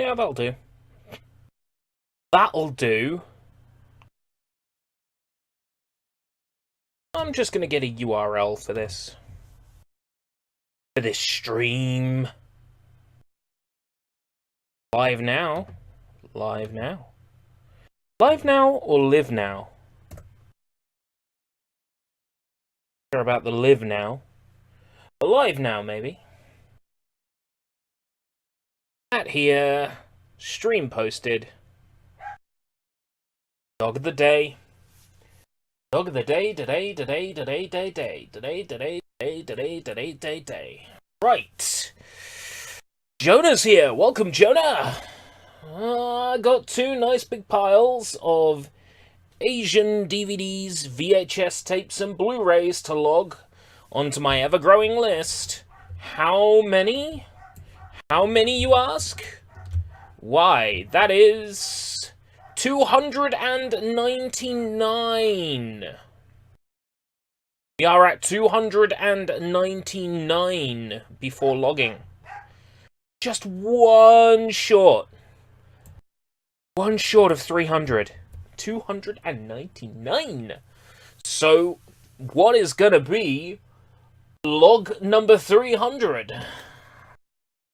Yeah, that'll do. That'll do. I'm just gonna get a URL for this. For this stream. Live now. Live now. Live now or live now? Sure about the live now. Alive now, maybe. At here. Stream posted. Dog of the day. Dog of the day, today. Right. Jonah's here. Welcome, Jonah. I got two nice big piles of Asian DVDs, VHS tapes, and Blu-rays to log onto my ever-growing list. How many? How many, you ask? Why, that is 299. We are at 299 before logging. Just one short. One short of 300. 299. So, what is gonna be log number 300?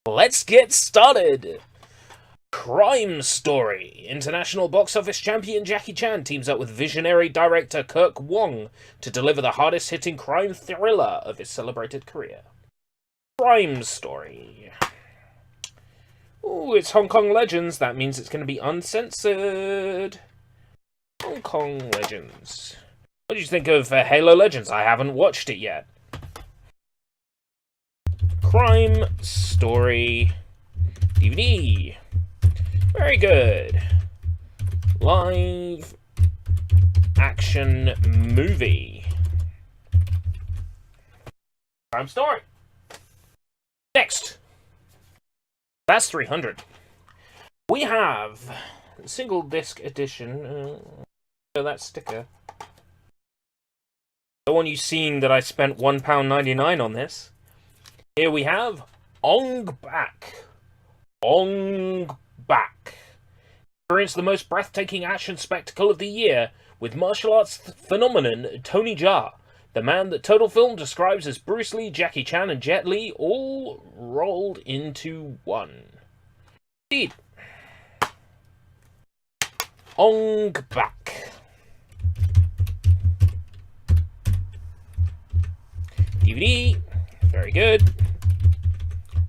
Let's get started. Crime Story. International box office champion Jackie Chan teams up with visionary director Kirk Wong to deliver the hardest-hitting crime thriller of his celebrated career. Crime Story. Ooh, it's Hong Kong Legends. That means it's going to be uncensored. Hong Kong Legends. What did you think of Halo Legends? I haven't watched it yet. Crime Story DVD. Very good. Live action movie. Crime Story. Next. That's 300. We have single disc edition. That sticker. The one you've seen that I spent £1.99 on this. Here we have Ong Bak. Ong Bak. Experience the most breathtaking action spectacle of the year with martial arts phenomenon Tony Jaa, the man that Total Film describes as Bruce Lee, Jackie Chan, and Jet Li all rolled into one. Indeed. Ong Bak. DVD. Very good.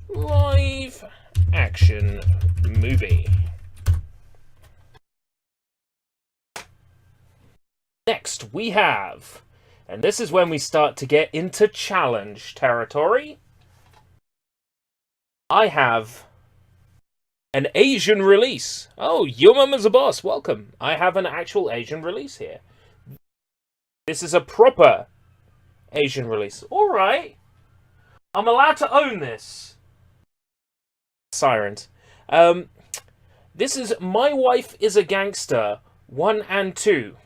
Live action movie. Next, we have, and this is when we start to get into challenge territory. I have an Asian release. Oh, your mama's a boss. Welcome. I have an actual Asian release here. This is a proper Asian release. All right. I'm allowed to own this. Sirens. This is My Wife is a Gangster 1 and 2.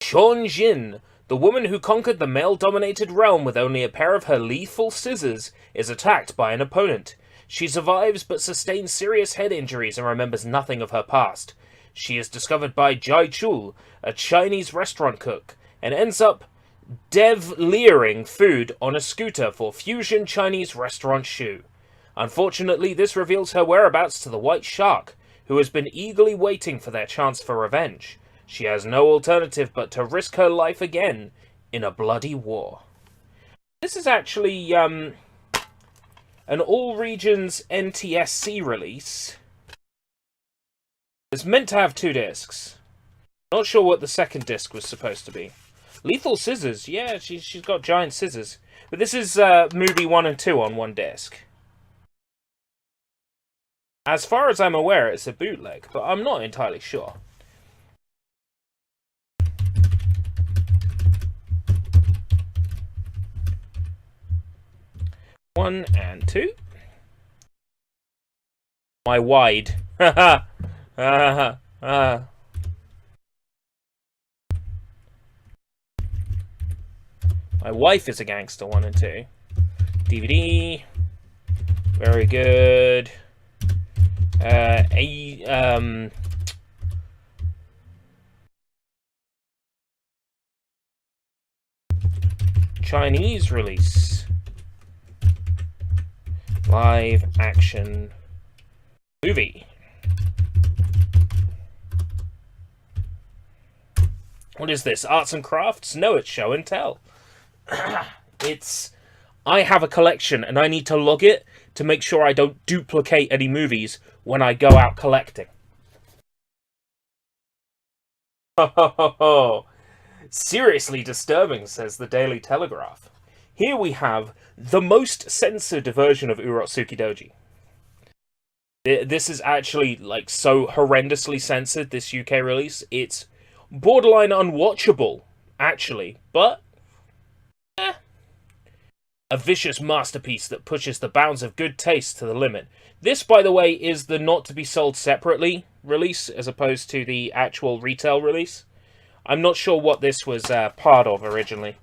Sean Jin, the woman who conquered the male-dominated realm with only a pair of her lethal scissors, is attacked by an opponent. She survives but sustains serious head injuries and remembers nothing of her past. She is discovered by Jai Chul, a Chinese restaurant cook, and ends up dev-leering food on a scooter for Fusion Chinese restaurant Shu. Unfortunately, this reveals her whereabouts to the White Shark, who has been eagerly waiting for their chance for revenge. She has no alternative but to risk her life again in a bloody war. This is actually an all-regions NTSC release. It's meant to have 2 discs. Not sure what the second disc was supposed to be. Lethal Scissors, yeah, she's got giant scissors. But this is movie 1 and 2 on 1 disc. As far as I'm aware, it's a bootleg, but I'm not entirely sure. One and 2. My wide. Haha. My Wife is a Gangster 1 and 2. DVD. Very good. Chinese release. Live action movie. What is this? Arts and crafts? No, it's show and tell. I have a collection and I need to log it to make sure I don't duplicate any movies when I go out collecting. Seriously disturbing, says the Daily Telegraph. Here we have the most censored version of Urotsuki Doji. This is actually, like, so horrendously censored, this UK release. It's borderline unwatchable, actually, but a vicious masterpiece that pushes the bounds of good taste to the limit. This, by the way, is the not to be sold separately release, as opposed to the actual retail release. I'm not sure what this was part of originally.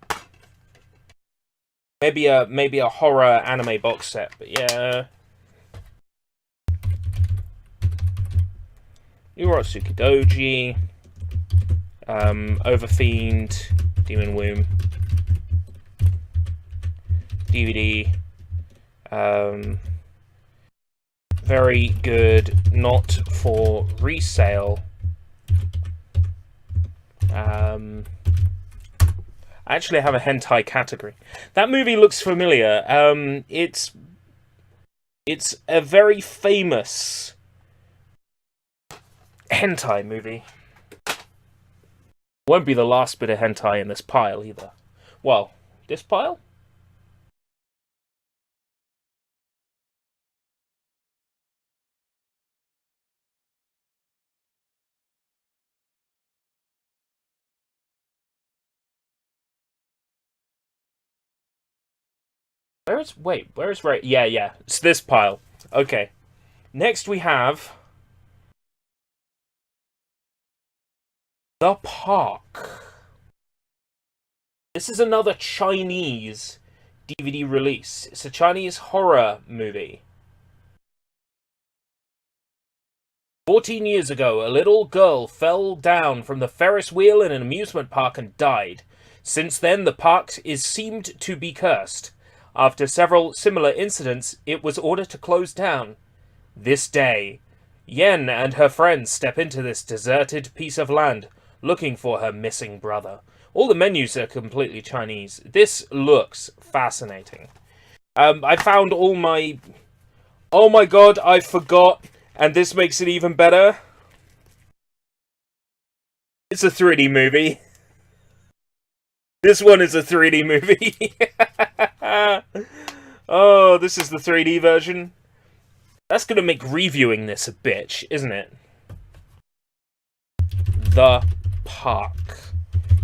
Maybe a horror anime box set, but yeah. Urotsuki Doji, Overfiend, Demon Womb, DVD. Very good, not for resale. I actually have a hentai category. That movie looks familiar. It's a very famous hentai movie. Won't be the last bit of hentai in this pile either. Well, this pile? Where's Ray? Yeah, it's this pile. Okay. Next we have The Park. This is another Chinese DVD release. It's a Chinese horror movie. 14 years ago, a little girl fell down from the Ferris wheel in an amusement park and died. Since then, the park is seemed to be cursed. After several similar incidents, it was ordered to close down. This day, Yen and her friends step into this deserted piece of land, looking for her missing brother. All the menus are completely Chinese. This looks fascinating. I found all my... Oh my god, I forgot, and this makes it even better. It's a 3D movie. This one is a 3D movie. Oh, this is the 3D version. That's gonna make reviewing this a bitch, isn't it? The Park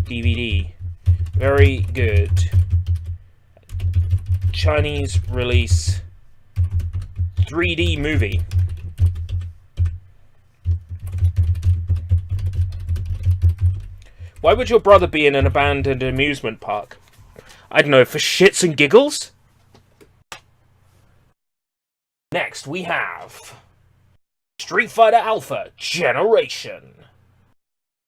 DVD. Very good. Chinese release 3D movie. Why would your brother be in an abandoned amusement park? I don't know, for shits and giggles? Next we have Street Fighter Alpha Generation.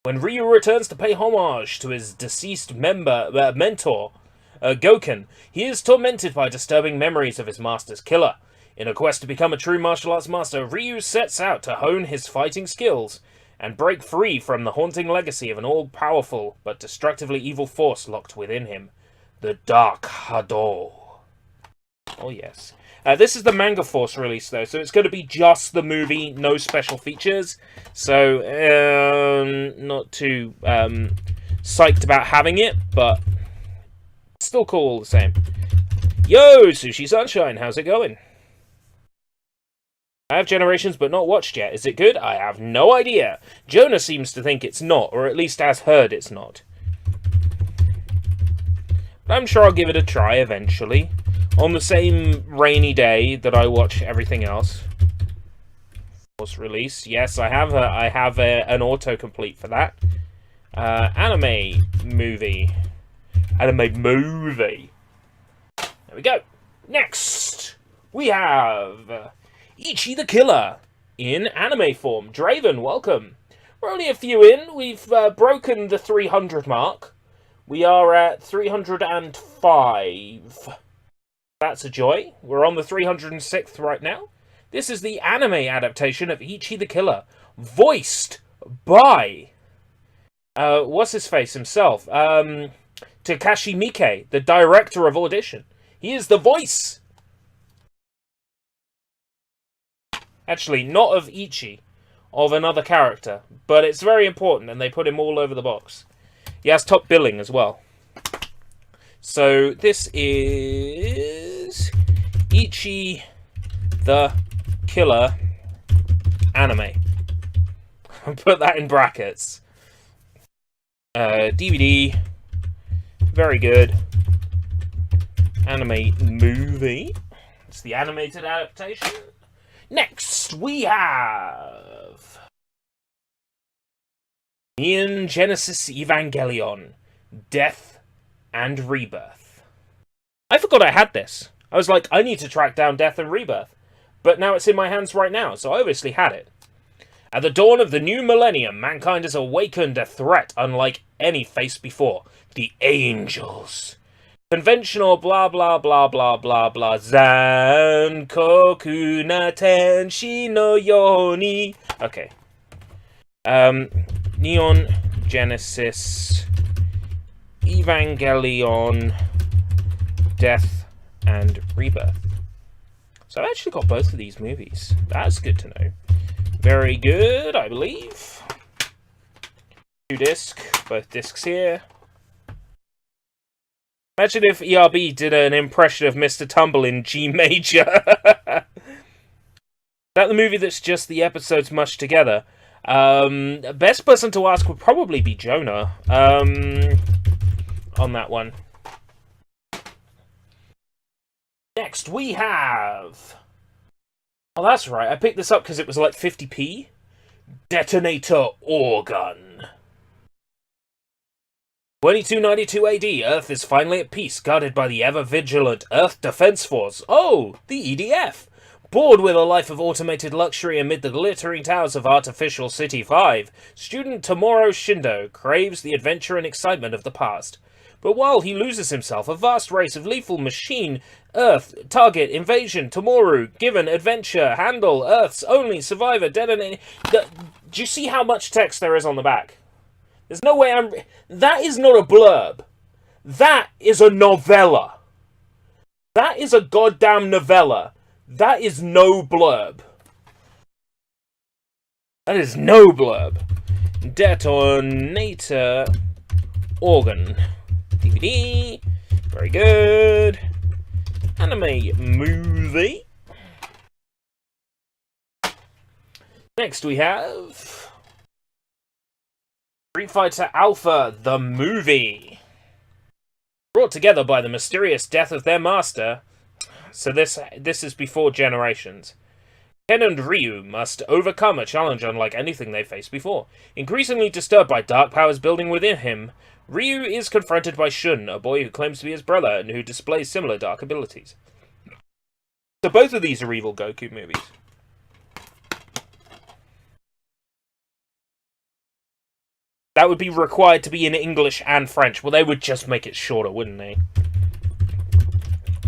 When Ryu returns to pay homage to his deceased mentor, Gouken, he is tormented by disturbing memories of his master's killer. In a quest to become a true martial arts master, Ryu sets out to hone his fighting skills and break free from the haunting legacy of an all-powerful but destructively evil force locked within him, the Dark Hado. Oh yes. This is the Manga Force release, though, so it's going to be just the movie, no special features. So, not too psyched about having it, but still cool all the same. Yo, Sushi Sunshine, how's it going? I have Generations, but not watched yet. Is it good? I have no idea. Jonah seems to think it's not, or at least has heard it's not. But I'm sure I'll give it a try eventually. On the same rainy day that I watch everything else. Force release. Yes, I have an autocomplete for that. Anime movie. Anime movie. There we go. Next, we have Ichi the Killer. in anime form. Draven, welcome. We're only a few in. We've broken the 300 mark. We are at 305. That's a joy. We're on the 306th right now. This is the anime adaptation of Ichi the Killer, voiced by what's his face himself? Takashi Miike, the director of Audition. He is the voice. Actually, not of Ichi, of another character, but it's very important, and they put him all over the box. He has top billing as well. So this is Ichi the Killer anime. Put that in brackets. DVD. Very good. Anime movie. It's the animated adaptation. Next, we have Neon Genesis Evangelion, Death and Rebirth. I forgot I had this. I was like, I need to track down Death and Rebirth. But now it's in my hands right now, so I obviously had it. At the dawn of the new millennium, mankind has awakened a threat unlike any faced before. The Angels. Conventional blah blah blah blah blah blah Zankoku na tenshi no yoni. Okay. Neon Genesis Evangelion Death and Rebirth. So I've actually got both of these movies. That's good to know. Very good, I believe. 2 disc, both discs here. Imagine if ERB did an impression of Mr. Tumble in G major. Is that the movie that's just the episodes mushed together? Best person to ask would probably be Jonah. On that one. Next we have... Oh, that's right. I picked this up because it was like 50p. Detonator Organ. 2292 AD, Earth is finally at peace, guarded by the ever-vigilant Earth Defense Force. Oh, the EDF! Bored with a life of automated luxury amid the glittering towers of Artificial City 5, student Tomoro Shindo craves the adventure and excitement of the past. But while he loses himself, a vast race of lethal machine, Earth, target, invasion, Tomoru, given, adventure, handle, Earth's only survivor, detonating... Do you see how much text there is on the back? There's no way I'm... That is not a blurb. That is a novella. That is a goddamn novella. That is no blurb. That is no blurb. Detonator Organ. DVD. Very good. Anime movie. Next we have... Street Fighter Alpha, the movie. Brought together by the mysterious death of their master. So this is before Generations. Ken and Ryu must overcome a challenge unlike anything they faced before. Increasingly disturbed by dark powers building within him, Ryu is confronted by Shun, a boy who claims to be his brother and who displays similar dark abilities. So both of these are Evil Goku movies. That would be required to be in English and French. Well, they would just make it shorter, wouldn't they?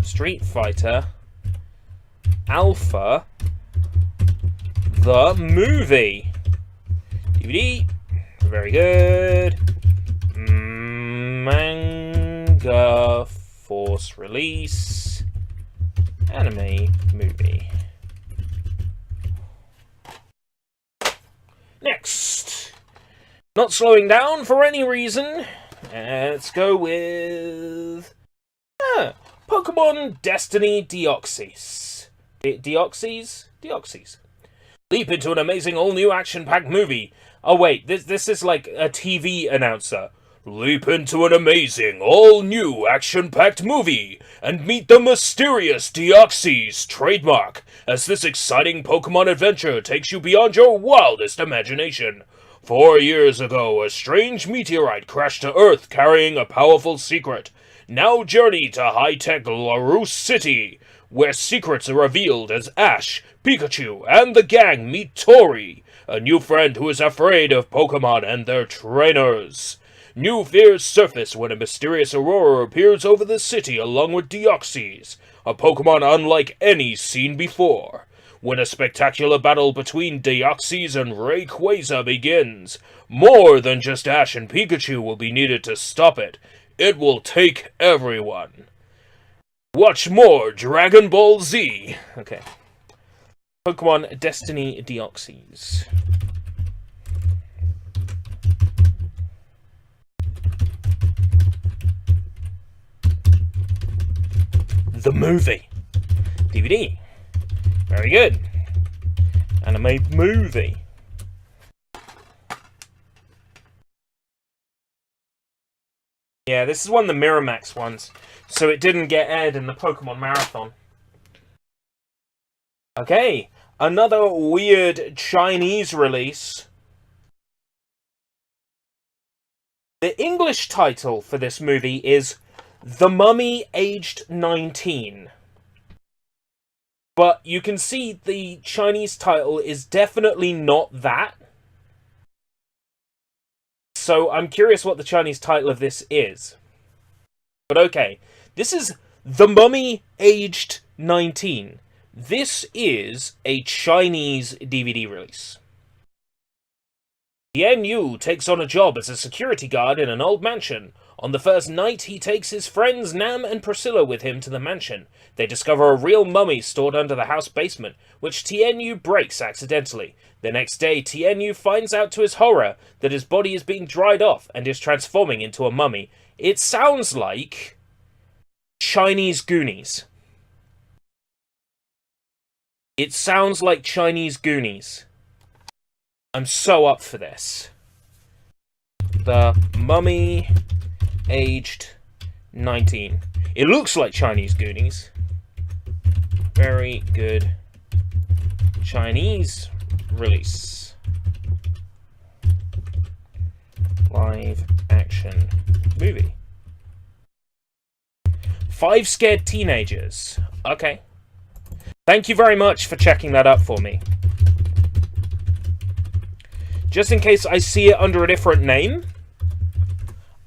Street Fighter Alpha, the movie. DVD. Very good. Manga Force release. Anime movie. Next. Not slowing down for any reason. Let's go with... Pokemon Destiny Deoxys. Deoxys? Deoxys. Leap into an amazing all-new action-packed movie. Oh wait, this is like a TV announcer. Leap into an amazing, all-new action-packed movie and meet the mysterious Deoxys trademark as this exciting Pokemon adventure takes you beyond your wildest imagination. 4 years ago, a strange meteorite crashed to Earth carrying a powerful secret. Now journey to high-tech Larus City, where secrets are revealed as Ash, Pikachu, and the gang meet Tori, a new friend who is afraid of Pokemon and their trainers. New fears surface when a mysterious Aurora appears over the city along with Deoxys, a Pokemon unlike any seen before. When a spectacular battle between Deoxys and Rayquaza begins, more than just Ash and Pikachu will be needed to stop it. It will take everyone. Watch more Dragon Ball Z. Okay. Pokemon Destiny Deoxys. The movie. DVD. Very good. Anime movie. Yeah, this is one of the Miramax ones, so it didn't get aired in the Pokemon Marathon. Okay, another weird Chinese release. The English title for this movie is The Mummy Aged 19. But you can see the Chinese title is definitely not that. So I'm curious what the Chinese title of this is. But okay, this is The Mummy Aged 19. This is a Chinese DVD release. Tian Yu takes on a job as a security guard in an old mansion. On the first night, he takes his friends Nam and Priscilla with him to the mansion. They discover a real mummy stored under the house basement, which Tian Yu breaks accidentally. The next day, Tian Yu finds out to his horror that his body is being dried off and is transforming into a mummy. It sounds like Chinese Goonies. It sounds like Chinese Goonies. I'm so up for this. The Mummy Aged 19. It looks like Chinese Goonies. Very good Chinese release. Live action movie. 5 Scared Teenagers. Okay. Thank you very much for checking that up for me. Just in case I see it under a different name,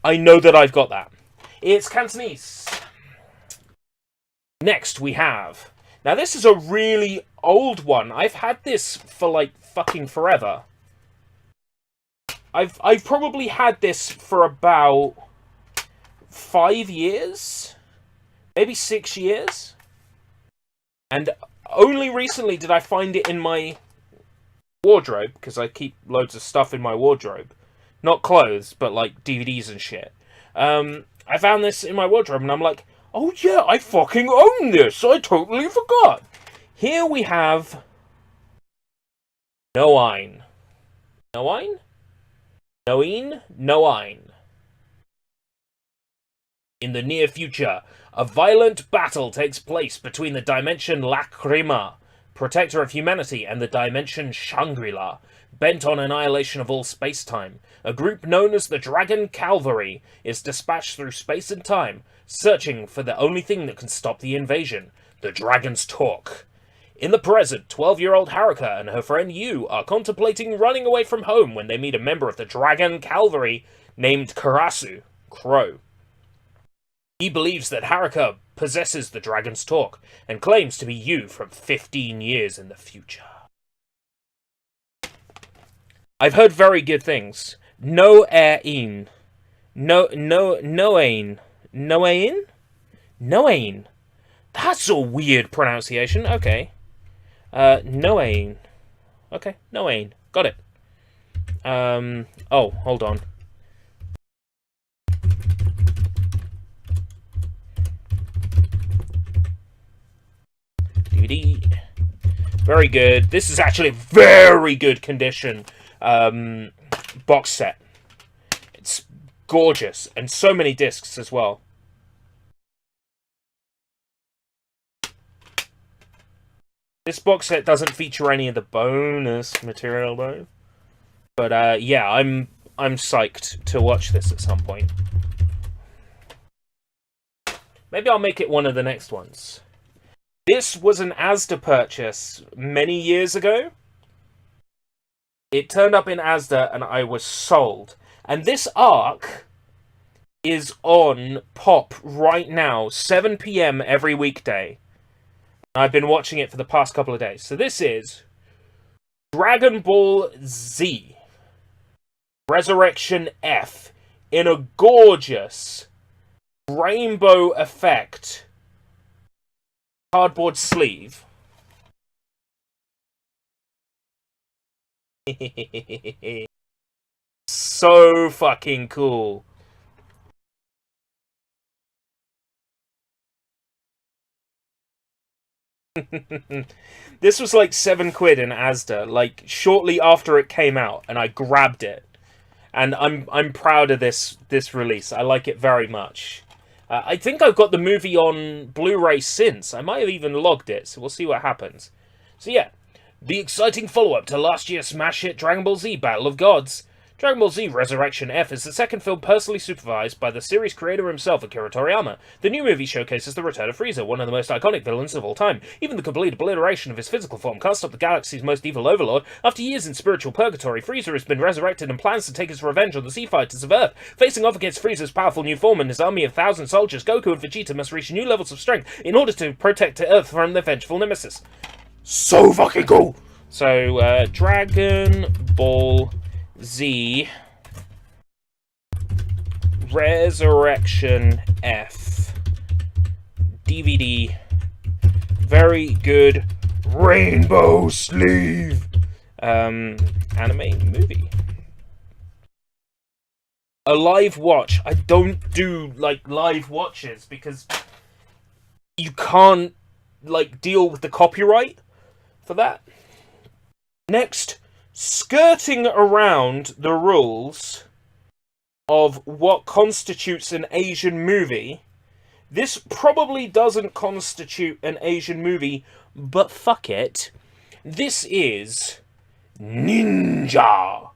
I know that I've got that. It's Cantonese. Next we have... Now this is a really old one. I've had this for like fucking forever. I've probably had this for about 5 years? Maybe 6 years? And only recently did I find it in my wardrobe, because I keep loads of stuff in my wardrobe. Not clothes, but like DVDs and shit. I found this in my wardrobe and I'm like, oh yeah, I fucking own this! I totally forgot! Here we have... Noine. Noine? Noine? Noine. In the near future, a violent battle takes place between the dimension Lacrima, protector of humanity, and the dimension Shangri-La, bent on annihilation of all space-time. A group known as the Dragon Cavalry is dispatched through space and time, searching for the only thing that can stop the invasion, the Dragon's Talk. In the present, 12-year-old Haruka and her friend Yu are contemplating running away from home when they meet a member of the Dragon Cavalry named Karasu, Crow. He believes that Haruka possesses the Dragon's Talk and claims to be Yu from 15 years in the future. I've heard very good things. Noain. Noain. Noain. That's a weird pronunciation. Okay. Noain. Okay, Noain. Got it. Oh, hold on. DVD. Very good. This is actually very good condition. Box set. It's gorgeous. And so many discs as well. This box set doesn't feature any of the bonus material though. But yeah, I'm psyched to watch this at some point. Maybe I'll make it one of the next ones. This was an Asda purchase many years ago. It turned up in Asda and I was sold. And this arc is on Pop right now, 7 PM every weekday. I've been watching it for the past couple of days. So this is Dragon Ball Z Resurrection F in a gorgeous rainbow effect cardboard sleeve. So fucking cool. This was like £7 in Asda, like shortly after it came out, and I grabbed it. And I'm proud of this release. I like it very much. I think I've got the movie on Blu-ray since. I might have even logged it, so we'll see what happens. So yeah, the exciting follow-up to last year's smash hit Dragon Ball Z Battle of Gods. Dragon Ball Z Resurrection F is the second film personally supervised by the series creator himself, Akira Toriyama. The new movie showcases the return of Frieza, one of the most iconic villains of all time. Even the complete obliteration of his physical form can't stop the galaxy's most evil overlord. After years in spiritual purgatory, Frieza has been resurrected and plans to take his revenge on the Sea Fighters of Earth. Facing off against Frieza's powerful new form and his army of 1,000 soldiers, Goku and Vegeta must reach new levels of strength in order to protect Earth from their vengeful nemesis. So fucking cool! So, Dragon Ball Z Resurrection F DVD. Very good rainbow sleeve. Anime movie. A live watch. I don't do like live watches because you can't like deal with the copyright for that. Next, skirting around the rules of what constitutes an Asian movie. This probably doesn't constitute an Asian movie, but fuck it. This is Ninja.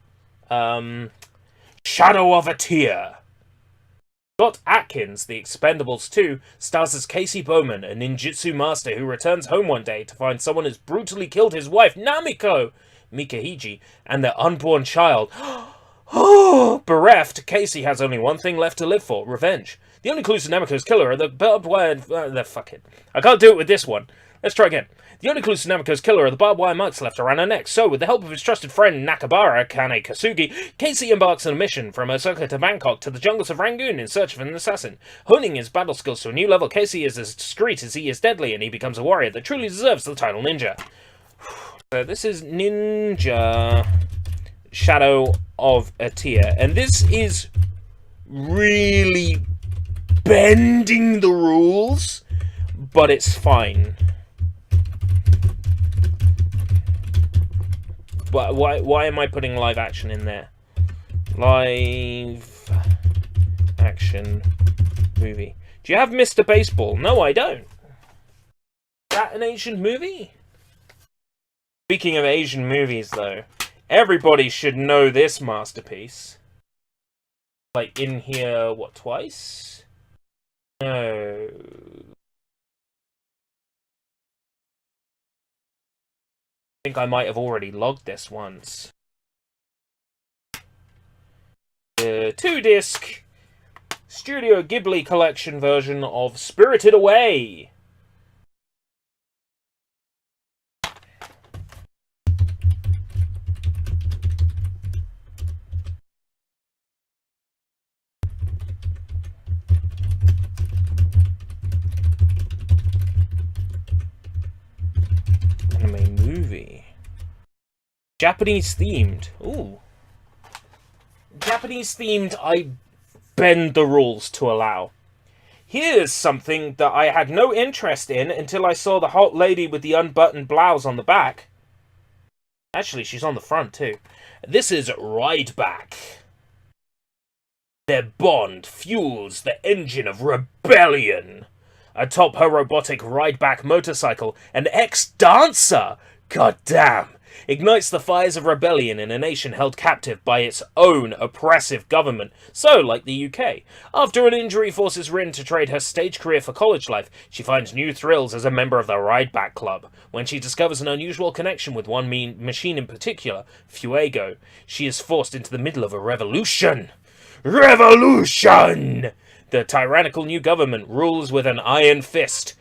Shadow of a Tear. Scott Atkins, The Expendables 2, stars as Casey Bowman, a ninjutsu master who returns home one day to find someone has brutally killed his wife, Namiko Mikahiji, and their unborn child. Bereft, Casey has only one thing left to live for: revenge. The only clues to Namiko's killer are the barbed wire... fuck it. I can't do it with this one. Let's try again. The only clues to Namiko's killer are the barbed wire marks left around her neck. So, with the help of his trusted friend Nakabara Kane Kasugi, Casey embarks on a mission from Osaka to Bangkok to the jungles of Rangoon in search of an assassin. Honing his battle skills to a new level, Casey is as discreet as he is deadly, and he becomes a warrior that truly deserves the title Ninja. So this is Ninja Shadow of a Tear, and this is really bending the rules, but it's fine. But why am I putting live action in there? Live action movie. Do you have Mr. Baseball? No, I don't. Is that an Asian movie? Speaking of Asian movies, though, everybody should know this masterpiece. Like, in here, what, twice? No. I think I might have already logged this once. The 2-disc Studio Ghibli collection version of Spirited Away. Anime movie. Japanese themed. Ooh. Japanese themed, I bend the rules to allow. Here's something that I had no interest in until I saw the hot lady with the unbuttoned blouse on the back. Actually, she's on the front too. This is Ride Back. Their bond fuels the engine of rebellion. Atop her robotic ride-back motorcycle, an ex-dancer! God damn! ignites the fires of rebellion in a nation held captive by its own oppressive government, so like the UK. After an injury forces Rin to trade her stage career for college life, she finds new thrills as a member of the Ride Back Club. When she discovers an unusual connection with one machine in particular, Fuego, she is forced into the middle of a revolution. Revolution! The tyrannical new government rules with an iron fist,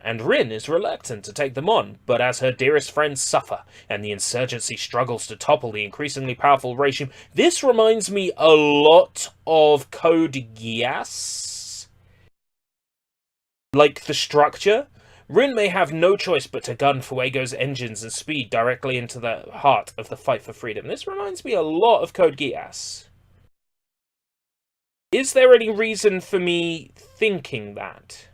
and Rin is reluctant to take them on, but as her dearest friends suffer, and the insurgency struggles to topple the increasingly powerful regime, this reminds me a lot of Code Geass. Like the structure, Rin may have no choice but to gun Fuego's engines and speed directly into the heart of the fight for freedom. This reminds me a lot of Code Geass. Is there any reason for me thinking that?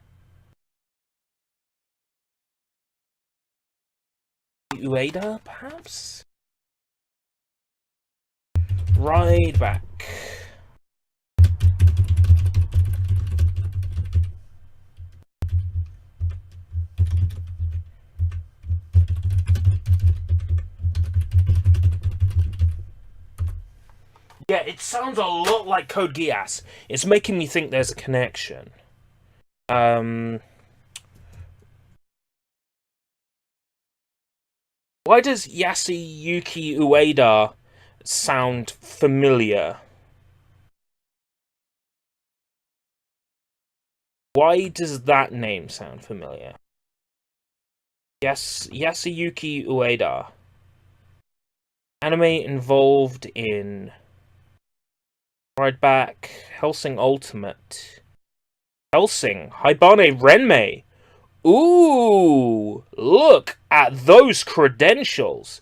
Ueda, perhaps? Ride back. Yeah, it sounds a lot like Code Geass. It's making me think there's a connection. Why does Yasuyuki Ueda sound familiar? Why does that name sound familiar? Yes, Yasuyuki Ueda. Anime involved in Ride Back, Hellsing Ultimate, Hellsing, Haibane Renmei. Ooh, look at those credentials.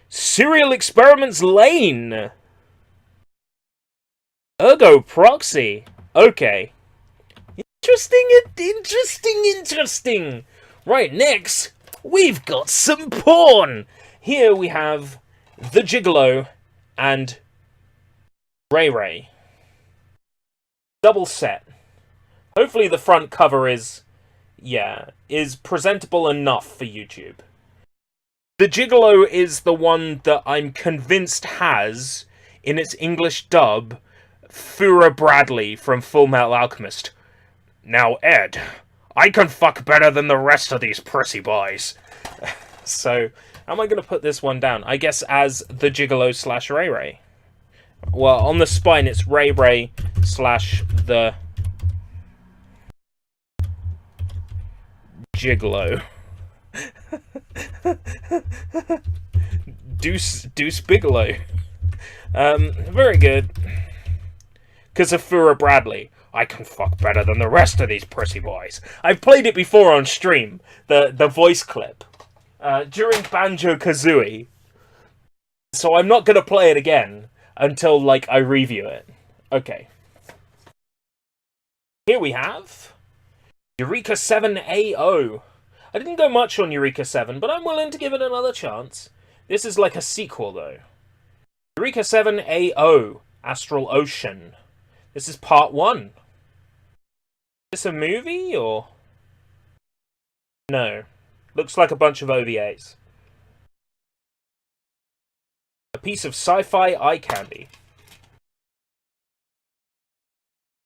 Serial Experiments Lane. Ergo Proxy. Okay. Interesting. Right, next, we've got some porn. Here we have The Gigolo and Ray. Double set. Hopefully the front cover is presentable enough for YouTube. The Gigolo is the one that I'm convinced has, in its English dub, Fura Bradley from Full Metal Alchemist. Now, Ed, I can fuck better than the rest of these prissy boys. So, how am I going to put this one down? I guess as the Gigolo / Ray. Well, on the spine it's Ray / the Gigolo. Deuce Bigelow. Very good. Because of Fura Bradley. I can fuck better than the rest of these prissy boys. I've played it before on stream. The voice clip. During Banjo-Kazooie. So I'm not going to play it again until, like, I review it. Okay. Here we have Eureka 7 AO. I didn't go much on Eureka 7, but I'm willing to give it another chance. This is like a sequel, though. Eureka 7 AO, Astral Ocean. This is part 1. Is this a movie, or...? No. Looks like a bunch of OVAs. A piece of sci-fi eye candy.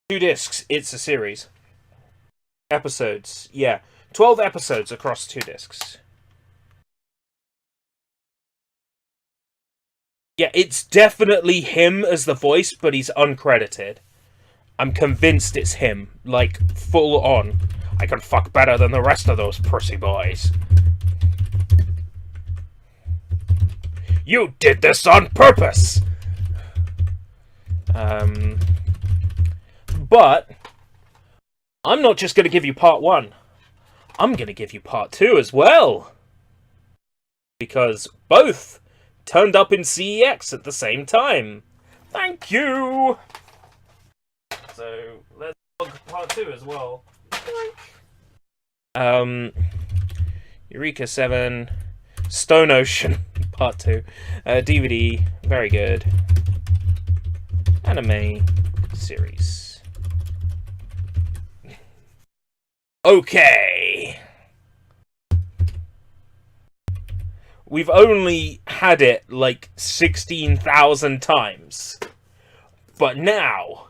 2 discs. It's a series. Episodes. Yeah. 12 episodes across 2 discs. Yeah, it's definitely him as the voice, but he's uncredited. I'm convinced it's him. Like, full on. I can fuck better than the rest of those prissy boys. You did this on purpose! But I'm not just going to give you part 1. I'm going to give you part 2 as well. Because both turned up in CEX at the same time. Thank you! So, let's log part 2 as well. Eureka 7, Stone Ocean, part 2. DVD, very good. Anime series. Okay. we've only had it like 16,000 times. But now,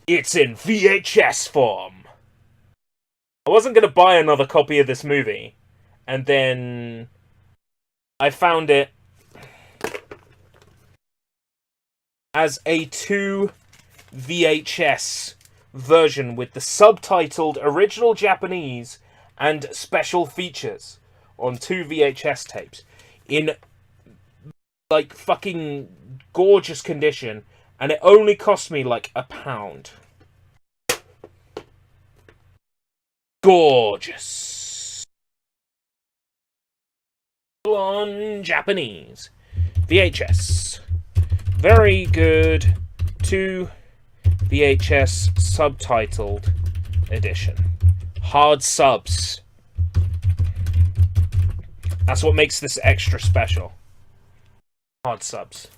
it's in VHS form. I wasn't going to buy another copy of this movie, and then I found it as a 2 VHS version with the subtitled original Japanese and special features on 2 VHS tapes in like fucking gorgeous condition, and it only cost me like £1. Gorgeous. On Japanese. VHS. Very good 2 VHS subtitled edition. Hard subs. That's what makes this extra special. Hard subs.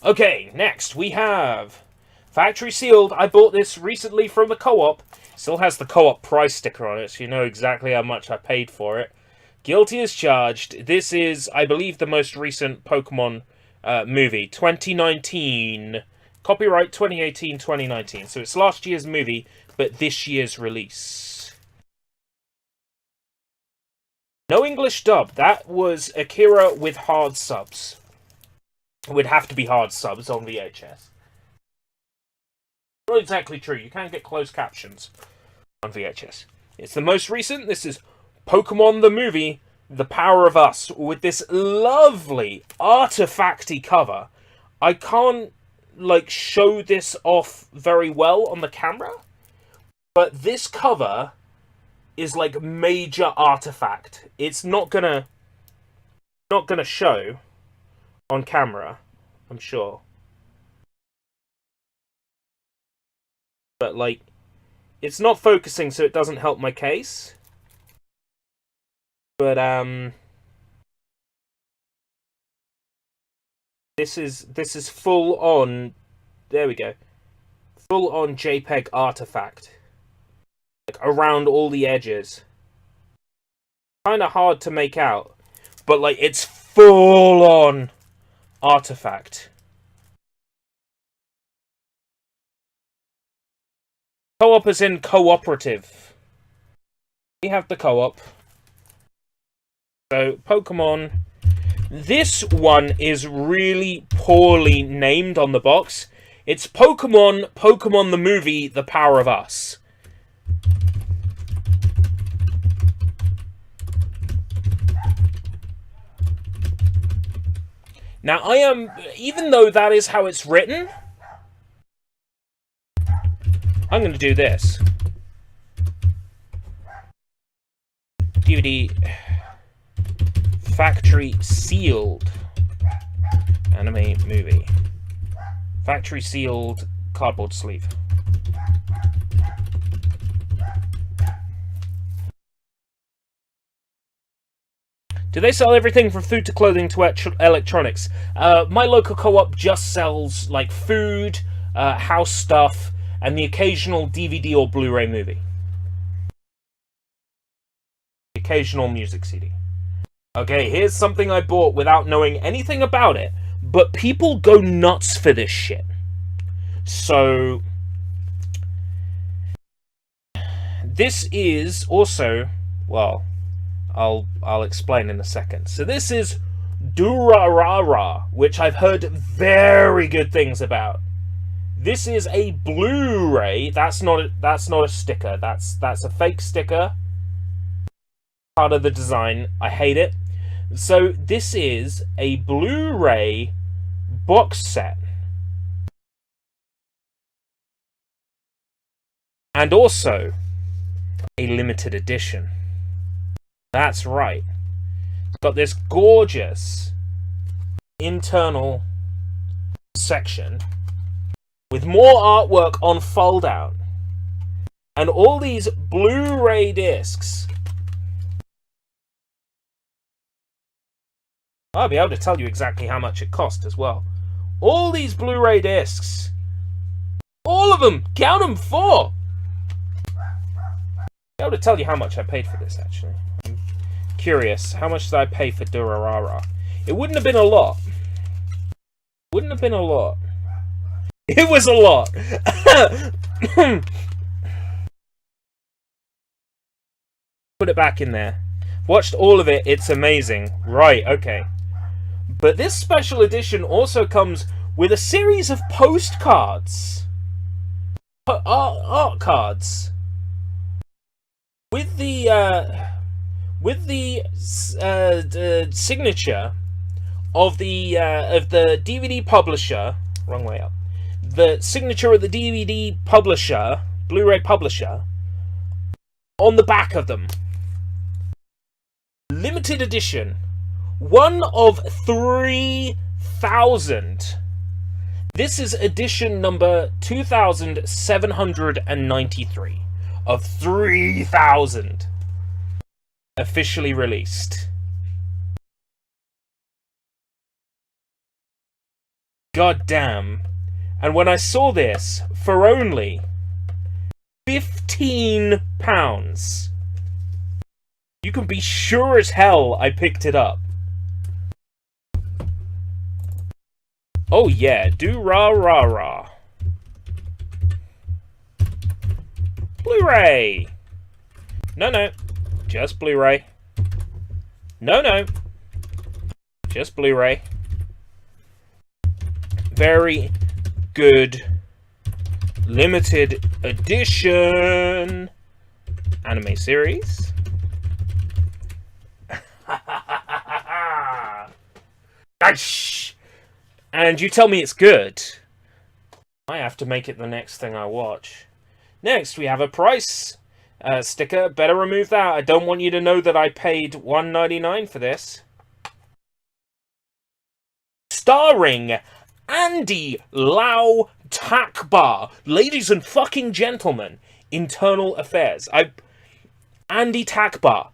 Okay, next we have factory sealed. I bought this recently from the co-op. Still has the co-op price sticker on it, so you know exactly how much I paid for it. Guilty as charged. This is, I believe, the most recent Pokemon movie. 2019. Copyright 2018-2019. So it's last year's movie, but this year's release. No English dub. That was Akira with hard subs. It would have to be hard subs on VHS. Not exactly true. You can get closed captions on VHS. It's the most recent. This is Pokemon the movie, The Power of Us, with this lovely artifacty cover. I can't like show this off very well on the camera, but this cover is like major artifact. It's not gonna show on camera, I'm sure. But, like, it's not focusing, so it doesn't help my case. But, this is full on, there we go, full on JPEG artifact. Like, around all the edges. Kinda hard to make out, but, like, it's full on artifact. Co-op is in cooperative. We have the co-op. So, Pokemon. This one is really poorly named on the box. It's Pokemon the movie, The Power of Us. Now, even though that is how it's written, I'm going to do this. DVD factory sealed anime movie. Factory sealed cardboard sleeve. Do they sell everything from food to clothing to electronics? My local co-op just sells like food, house stuff, and the occasional DVD or Blu-ray movie. The occasional music CD. Okay, here's something I bought without knowing anything about it, but people go nuts for this shit. So, this is also, well, I'll explain in a second. So this is Durarara, which I've heard very good things about. This is a Blu-ray. That's not a sticker. That's a fake sticker. Part of the design. I hate it. So this is a Blu-ray box set. And also a limited edition. That's right. It's got this gorgeous internal section with more artwork on fold out. And all these Blu-ray discs. I'll be able to tell you exactly how much it cost as well. All these Blu-ray discs. All of them! Count them, 4! I'll be able to tell you how much I paid for this, actually. I'm curious. How much did I pay for Durarara? It wouldn't have been a lot. Wouldn't have been a lot. It was a lot. Put it back in there. Watched all of it. It's amazing. Right, okay. But this special edition also comes with a series of postcards. Art cards. With the signature of the DVD publisher. Wrong way up. The signature of the DVD publisher, Blu-ray publisher, on the back of them. Limited edition. One of 3,000. This is edition number 2793 of 3,000 officially released. God damn. And when I saw this for only £15, you can be sure as hell I picked it up. Oh yeah, do rah rah rah. Blu-ray. No, just Blu-ray. No, just Blu-ray. Very good limited edition anime series. And you tell me it's good. I have to make it the next thing I watch. Next, we have a price sticker. Better remove that. I don't want you to know that I paid $1.99 for this. Starring Andy Lau Takbar. Ladies and fucking gentlemen, Internal Affairs. Andy Takbar.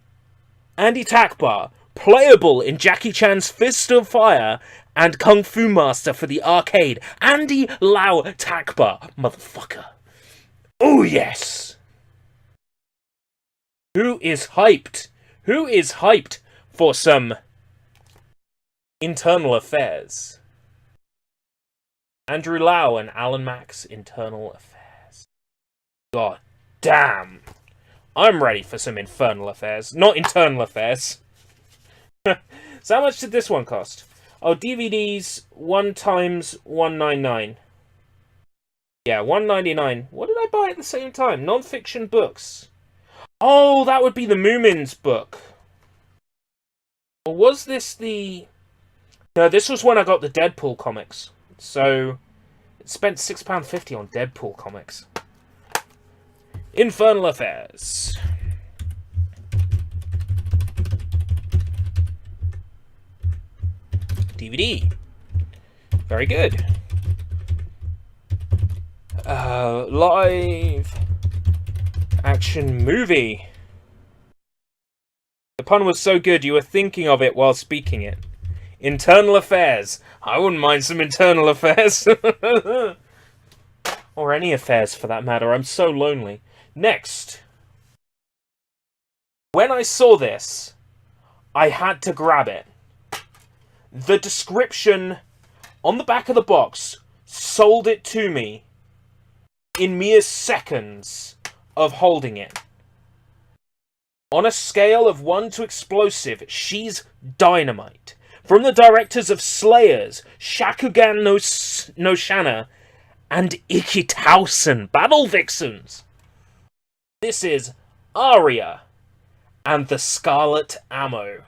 Andy Takbar. Playable in Jackie Chan's Fist of Fire and Kung Fu Master for the arcade. Andy Lau Takbar. Motherfucker. Oh yes! Who is hyped? Who is hyped for some Internal Affairs? Andrew Lau and Alan Mack's Internal Affairs. God damn. I'm ready for some Infernal Affairs. Not Internal Affairs. So how much did this one cost? Oh, DVDs, 1 times $1.99. Yeah, $1.99. What did I buy at the same time? Non-fiction books. Oh, that would be the Moomins book. Or was this the... No, this was when I got the Deadpool comics. So, I spent £6.50 on Deadpool comics. Infernal Affairs. DVD. Very good. Live action movie. The pun was so good you were thinking of it while speaking it. Internal Affairs. I wouldn't mind some Internal Affairs. Or any affairs for that matter. I'm so lonely. Next. When I saw this, I had to grab it. The description on the back of the box sold it to me in mere seconds of holding it. On a scale of 1 to explosive, she's dynamite. From the directors of Slayers, Shakugan no Shana, and Ikitausen, Battle Vixens. This is Aria and the Scarlet Ammo.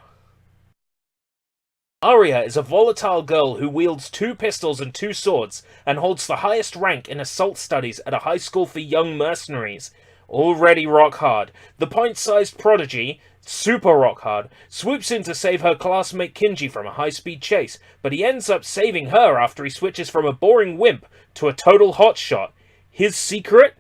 Aria is a volatile girl who wields 2 pistols and 2 swords and holds the highest rank in assault studies at a high school for young mercenaries. Already rock hard, the pint-sized prodigy, super rock hard, swoops in to save her classmate Kinji from a high-speed chase, but he ends up saving her after he switches from a boring wimp to a total hotshot. His secret?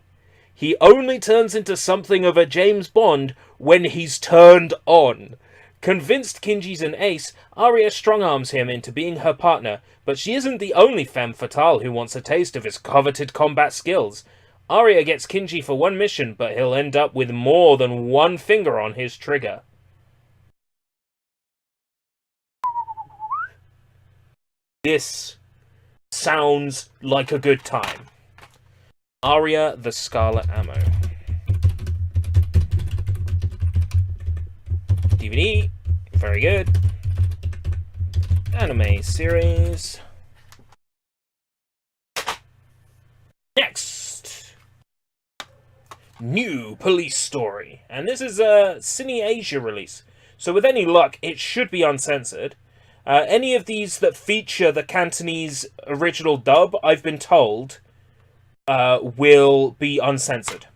He only turns into something of a James Bond when he's turned on. Convinced Kinji's an ace, Aria strong-arms him into being her partner, but she isn't the only femme fatale who wants a taste of his coveted combat skills. Aria gets Kinji for 1 mission, but he'll end up with more than 1 finger on his trigger. This sounds like a good time. Aria the Scarlet Ammo. DVD. Very good. Anime series. Next. New Police Story. And this is a Cine Asia release. So with any luck, it should be uncensored. Any of these that feature the Cantonese original dub, I've been told, will be uncensored.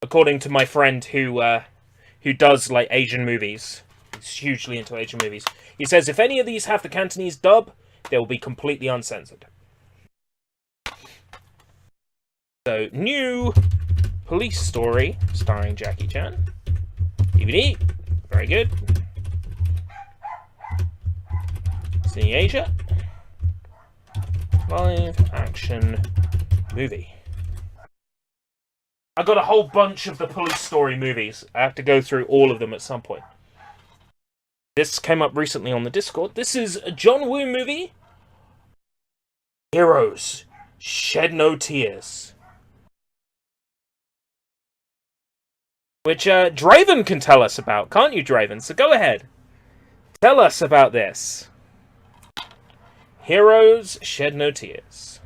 According to my friend who does, like, Asian movies. He's hugely into Asian movies. He says if any of these have the Cantonese dub, they will be completely uncensored. So, New Police Story, starring Jackie Chan. DVD. Very good. Cine Asia. Live action movie. I got a whole bunch of the Police Story movies. I have to go through all of them at some point. This came up recently on the Discord. This is a John Woo movie. Heroes Shed No Tears. Which Draven can tell us about, can't you, Draven? So go ahead. Tell us about this. Heroes Shed No Tears.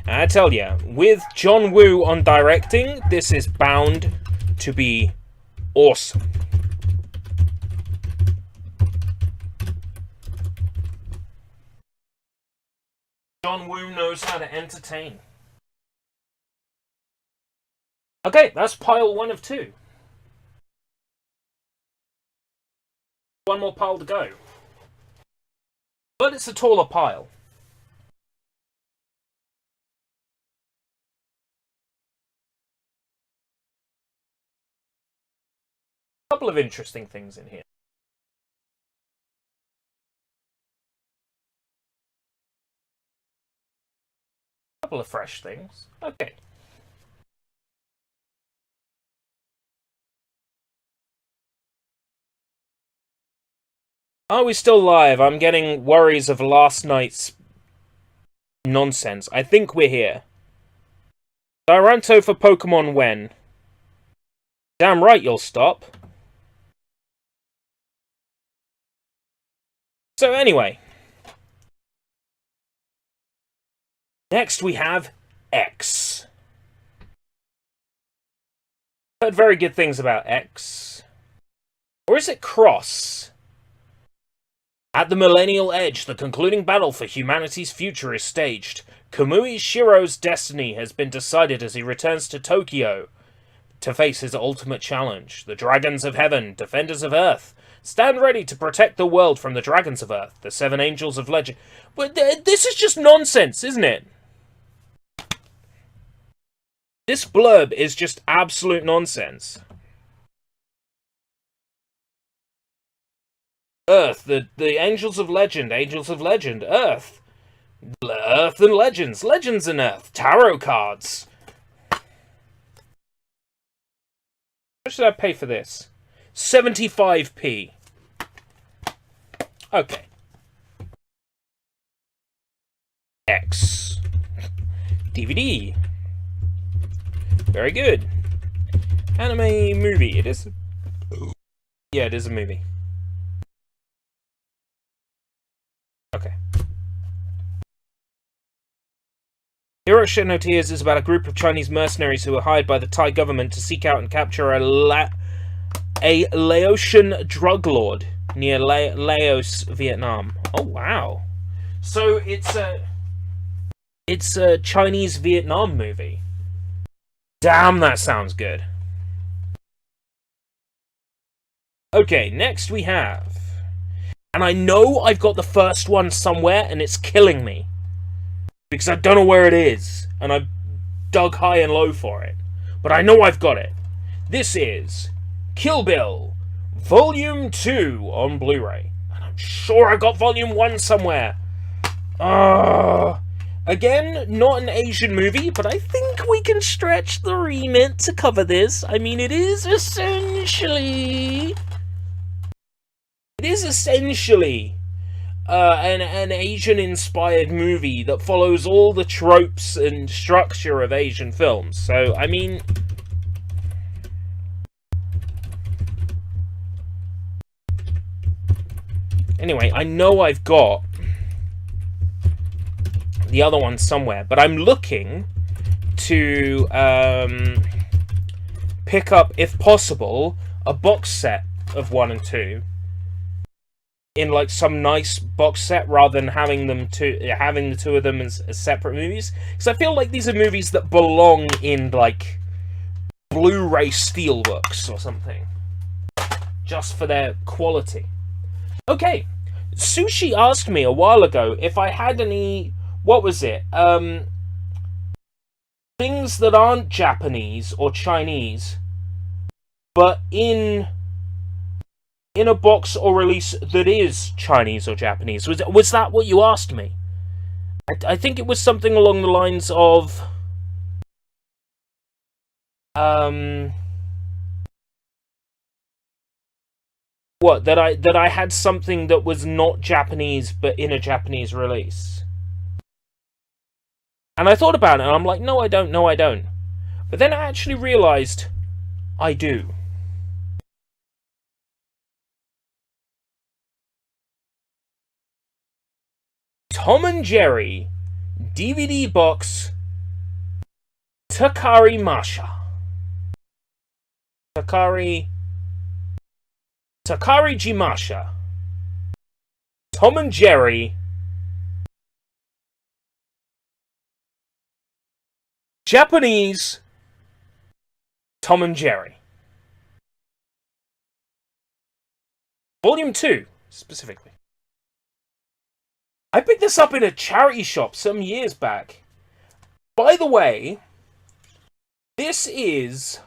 And I tell ya, with John Woo on directing, this is bound to be awesome. John Woo knows how to entertain. Okay, that's pile 1 of 2. One more pile to go. But it's a taller pile. A couple of interesting things in here. A couple of fresh things. Okay. Are we still live? I'm getting worries of last night's nonsense. I think we're here. Tyranto for Pokemon when? Damn right you'll stop. So anyway. Next we have X. Heard very good things about X. Or is it Cross? At the Millennial Edge, the concluding battle for humanity's future is staged. Kamui Shiro's destiny has been decided as he returns to Tokyo to face his ultimate challenge. The Dragons of Heaven, Defenders of Earth, stand ready to protect the world from the Dragons of Earth, the 7 Angels of Legend. But this is just nonsense, isn't it? This blurb is just absolute nonsense. Earth, the Angels of Legend, Earth. Earth and Legends, Legends and Earth, Tarot cards. What should I pay for this? 75p. Okay. X. DVD. Very good. Anime movie. It is. Yeah, it is a movie. Okay. Heroes Shed No Tears is about a group of Chinese mercenaries who are hired by the Thai government to seek out and capture a Laotian drug lord near Laos, Vietnam. Oh wow! So it's a Chinese Vietnam movie. Damn, that sounds good. Okay, next we have, and I know I've got the first one somewhere, and it's killing me because I don't know where it is, and I've dug high and low for it, but I know I've got it. This is Kill Bill Volume 2 on Blu-ray, and I'm sure I got Volume 1 somewhere. Again, not an Asian movie, but I think we can stretch the remit to cover this. I mean, it is essentially is essentially an Asian-inspired movie that follows all the tropes and structure of Asian films. So, I mean... Anyway, I know I've got the other one somewhere, but I'm looking to pick up, if possible, a box set of 1 and 2 in like some nice box set, rather than having the two of them as separate movies, because I feel like these are movies that belong in like Blu-ray steelbooks or something, just for their quality. Okay, Sushi asked me a while ago if I had any, what was it, things that aren't Japanese or Chinese, but in a box or release that is Chinese or Japanese. Was that what you asked me? I think it was something along the lines of... What, that I had something that was not Japanese, but in a Japanese release. And I thought about it, and I'm like, no, I don't, no, I don't. But then I actually realised I do. Tom and Jerry DVD box Takari Masha. Takari Jimasha. Tom and Jerry Japanese Tom and Jerry. Volume 2, specifically. I picked this up in a charity shop some years back. By the way, this is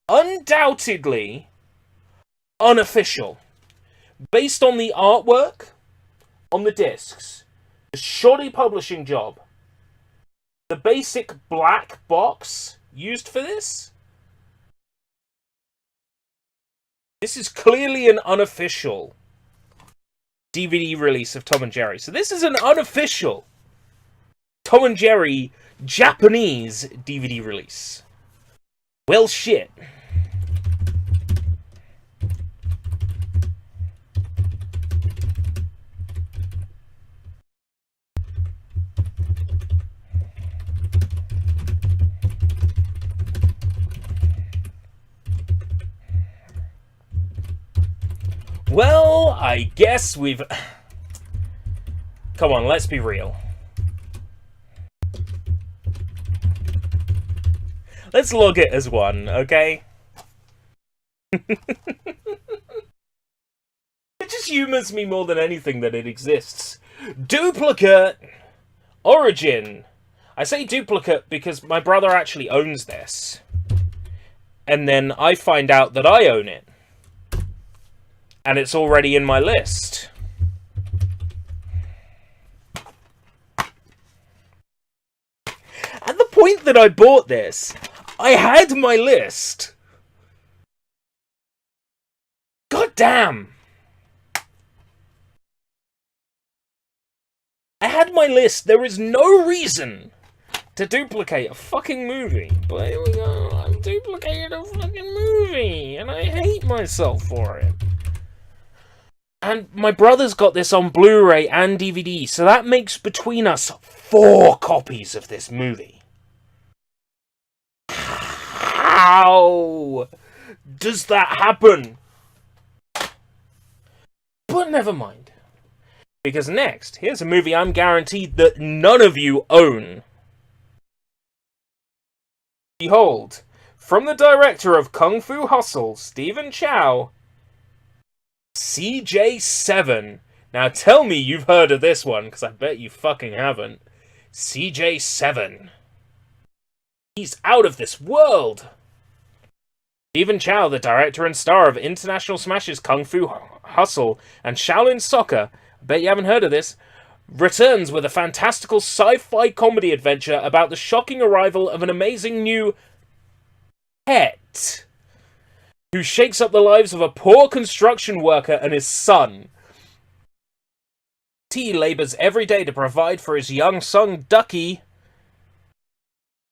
undoubtedly unofficial. Based on the artwork on the discs, the shoddy publishing job, the basic black box used for this, this is clearly an unofficial DVD release of Tom and Jerry. So this is an unofficial Tom and Jerry Japanese DVD release. Well, shit. Well, I guess we've... Come on, let's be real. Let's log it as one, okay? It just humours me more than anything that it exists. Duplicate Origin. I say duplicate because my brother actually owns this. And then I find out that I own it. And it's already in my list. At the point that I bought this, I had my list. God damn. I had my list. There is no reason to duplicate a fucking movie. But here we go. I've duplicated a fucking movie. And I hate myself for it. And my brother's got this on Blu-ray and DVD, so that makes between us 4 copies of this movie. How does that happen? But never mind. Because next, here's a movie I'm guaranteed that none of you own. Behold, from the director of Kung Fu Hustle, Stephen Chow, CJ7. Now tell me you've heard of this one, because I bet you fucking haven't. CJ7. He's out of this world! Stephen Chow, the director and star of international smashes Kung Fu Hustle and Shaolin Soccer, I bet you haven't heard of this, returns with a fantastical sci-fi comedy adventure about the shocking arrival of an amazing new pet. who shakes up the lives of a poor construction worker and his son. T labours every day to provide for his young son, Dickie.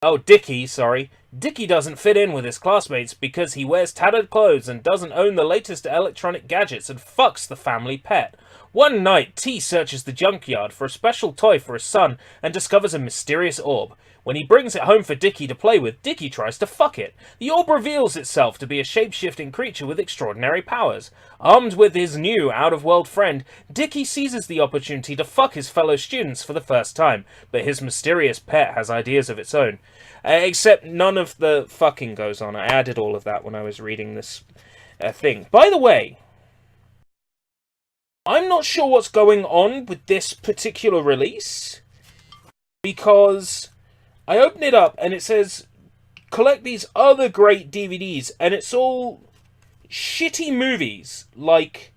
Dickie doesn't fit in with his classmates because he wears tattered clothes and doesn't own the latest electronic gadgets and fucks the family pet. One night, T searches the junkyard for a special toy for his son and discovers a mysterious orb. When he brings it home for Dickie to play with, Dickie tries to fuck it. The orb reveals itself to be a shape-shifting creature with extraordinary powers. Armed with his new, out-of-world friend, Dickie seizes the opportunity to fuck his fellow students for the first time, but his mysterious pet has ideas of its own. Except none of the fucking goes on. I added all of that when I was reading this thing. By the way, I'm not sure what's going on with this particular release, because I open it up and it says, collect these other great DVDs, and it's all shitty movies, like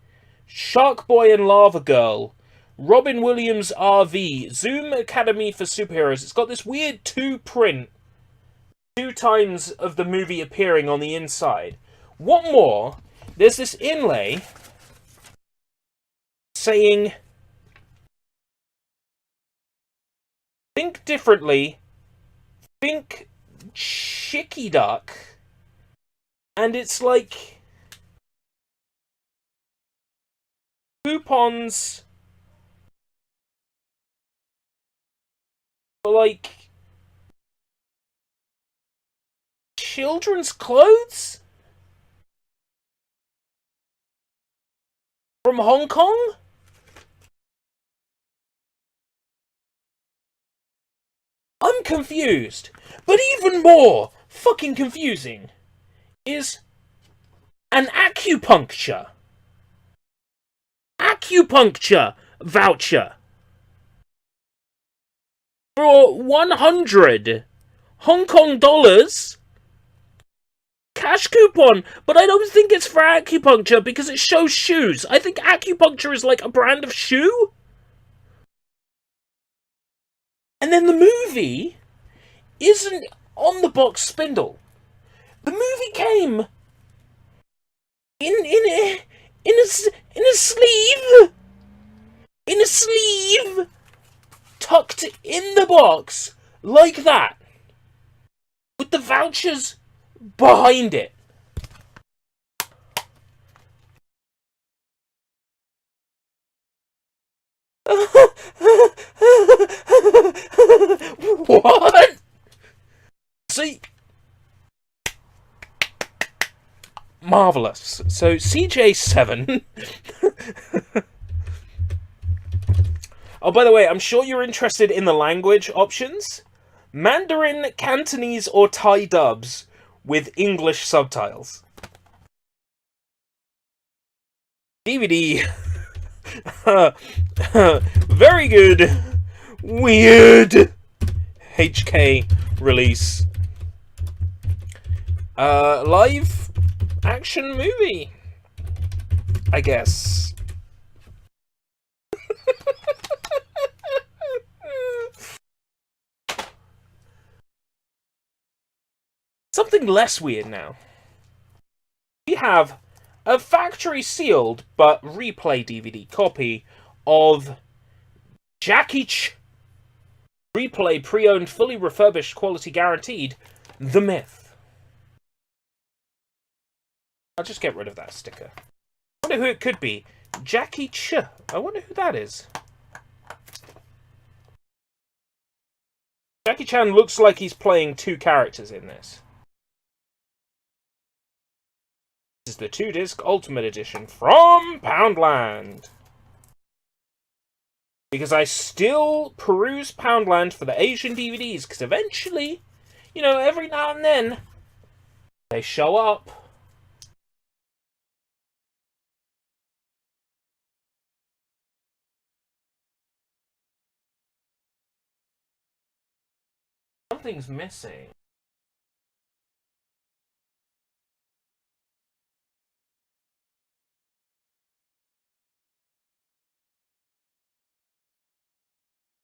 Shark Boy and Lava Girl, Robin Williams RV, Zoom Academy for Superheroes. It's got this weird 2-print, 2 times of the movie appearing on the inside. What more? There's this inlay saying, think differently, think Chicky Duck, and it's like coupons for like children's clothes from Hong Kong? I'm confused. But even more fucking confusing is an acupuncture voucher for 100 Hong Kong dollars. Cash coupon, but I don't think it's for acupuncture because it shows shoes. I think acupuncture is like a brand of shoe. And then the movie isn't on the box spindle. The movie came in a sleeve, tucked in the box like that, with the vouchers behind it. What? See, marvelous. So CJ7. Oh, by the way, I'm sure you're interested in the language options. Mandarin, Cantonese, or Thai dubs with English subtitles. DVD. Very good. Weird. HK release. Live action movie, I guess. Something less weird now. We have a factory sealed but replay DVD copy of Jackie Ch. Replay pre-owned, fully refurbished, quality guaranteed. The Myth. I'll just get rid of that sticker. I wonder who it could be. Jackie Ch. I wonder who that is. Jackie Chan looks like he's playing 2 characters in this. This is the 2-disc Ultimate Edition from Poundland. Because I still peruse Poundland for the Asian DVDs, because eventually, you know, every now and then, they show up. Something's missing.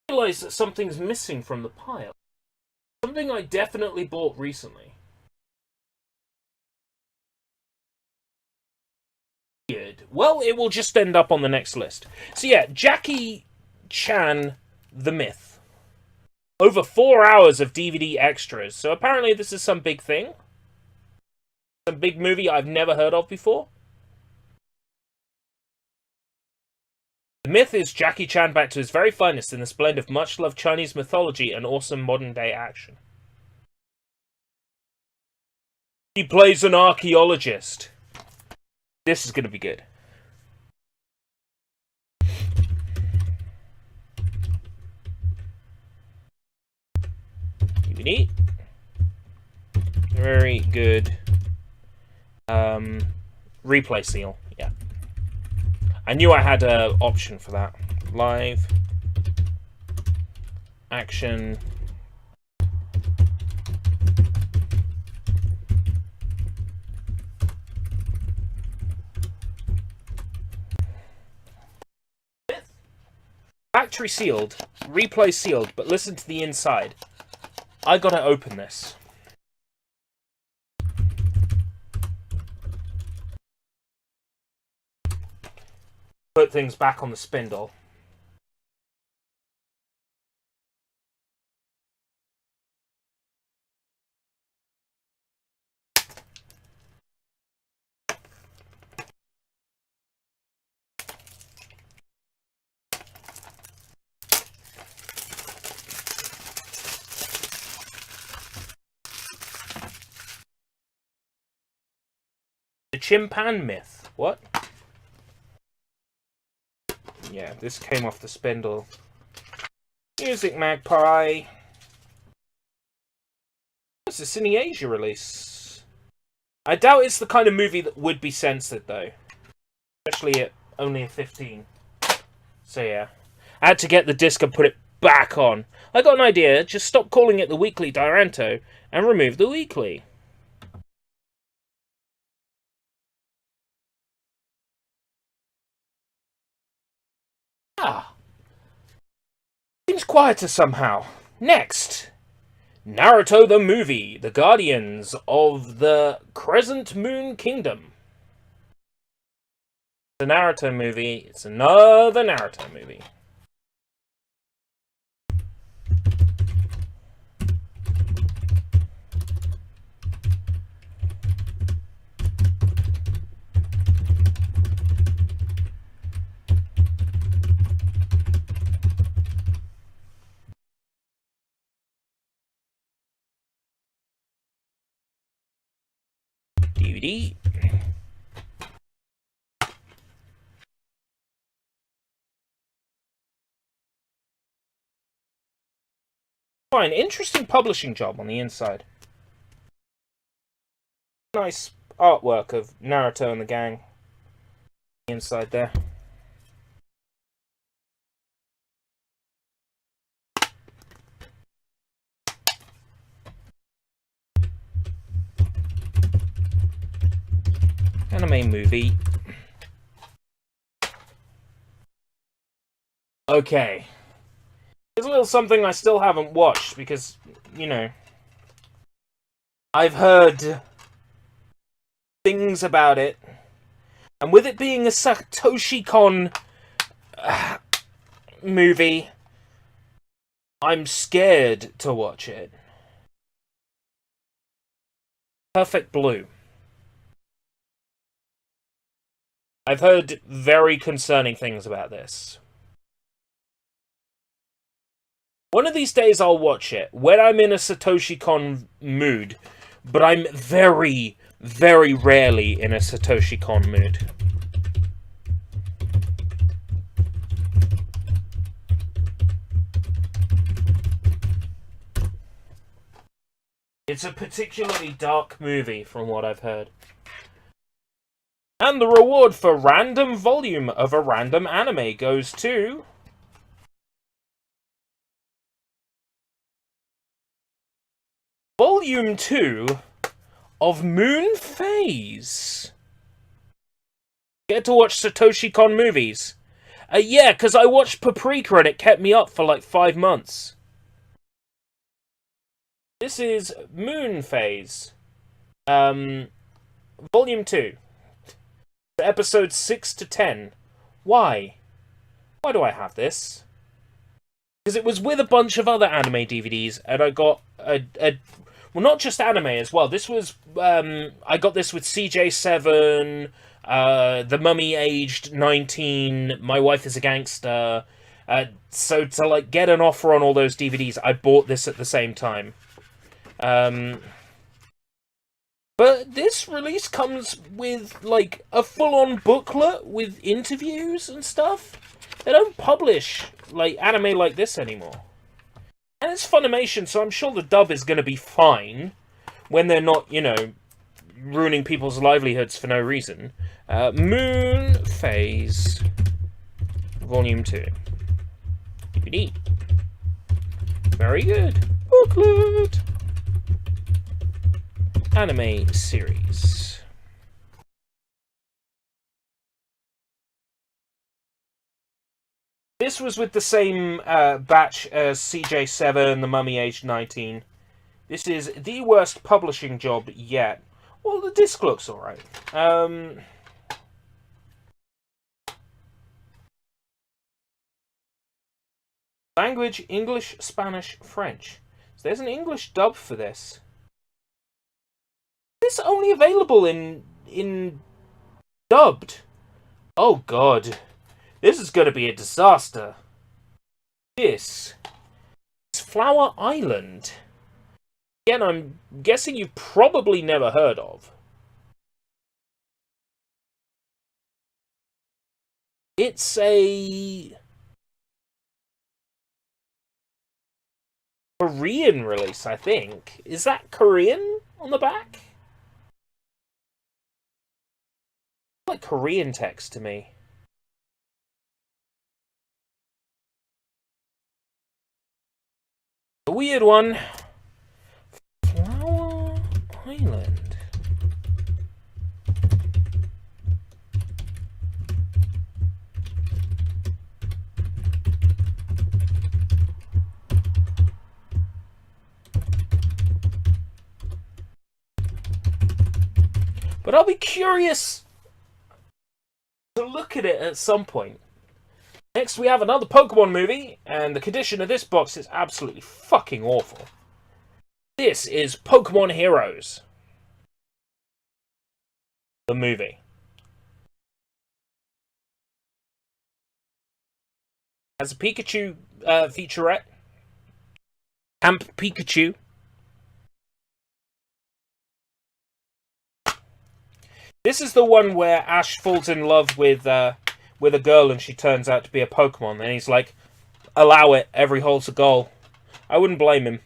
I realize that something's missing from the pile. Something I definitely bought recently. Good. Well, it will just end up on the next list. So yeah, Jackie Chan, The Myth. Over 4 hours of DVD extras. So apparently this is some big thing. Some big movie I've never heard of before. The Myth is Jackie Chan back to his very finest in this blend of much-loved Chinese mythology and awesome modern-day action. He plays an archaeologist. This is going to be good. DVD. Very good. Replay seal. Yeah. I knew I had an option for that. Live. Action. Factory sealed. Replay sealed, but listen to the inside. I gotta open this. Put things back on the spindle. The Chimpan Myth. What? Yeah, this came off the spindle. Music Magpie. It's a CineAsia release. I doubt it's the kind of movie that would be censored, though. Especially at only a 15. So yeah. I had to get the disc and put it back on. I got an idea. Just stop calling it the Weekly Diranto and remove the Weekly. Ah. Seems quieter somehow. Next. Naruto the Movie. The Guardians of the Crescent Moon Kingdom. It's a Naruto movie. It's another Naruto movie. DVD. Fine, interesting publishing job on the inside. Nice artwork of Naruto and the gang inside there. Anime movie. Okay. There's a little something I still haven't watched because, you know, I've heard things about it. And with it being a Satoshi Kon movie, I'm scared to watch it. Perfect Blue. I've heard very concerning things about this. One of these days I'll watch it, when I'm in a Satoshi Kon mood, but I'm very, very rarely in a Satoshi Kon mood. It's a particularly dark movie, from what I've heard. And the reward for random volume of a random anime goes to... Volume 2 of Moon Phase. Get to watch Satoshi Kon movies. Yeah, because I watched Paprika and it kept me up for like 5 months. This is Moon Phase. Volume 2. Episodes 6 to 10. Why? Why do I have this? Because it was with a bunch of other anime DVDs, and I got well, not just anime as well. This was, I got this with CJ7, The Mummy aged 19, My Wife is a Gangster. So to, like, get an offer on all those DVDs, I bought this at the same time. But this release comes with, like, a full-on booklet with interviews and stuff. They don't publish, like, anime like this anymore. And it's Funimation, so I'm sure the dub is going to be fine when they're not, you know, ruining people's livelihoods for no reason. Moon Phase Volume 2. DVD. Very good. Booklet. Anime series. This was with the same batch as CJ7, The Mummy aged 19. This is the worst publishing job yet. Well, the disc looks alright. Language, English, Spanish, French. So there's an English dub for this. Is this only available in dubbed? Oh god. This is going to be a disaster. This is Flower Island. Again, I'm guessing you've probably never heard of. It's a Korean release, I think. Is that Korean on the back? Like Korean text to me. A weird one. Flower Island. But I'll be curious to look at it at some point. Next, we have another Pokemon movie, and the condition of this box is absolutely fucking awful. This is Pokemon Heroes. The movie. Has a Pikachu featurette. Camp Pikachu. This is the one where Ash falls in love with a girl and she turns out to be a Pokemon. And he's like, allow it, every hole's a goal. I wouldn't blame him.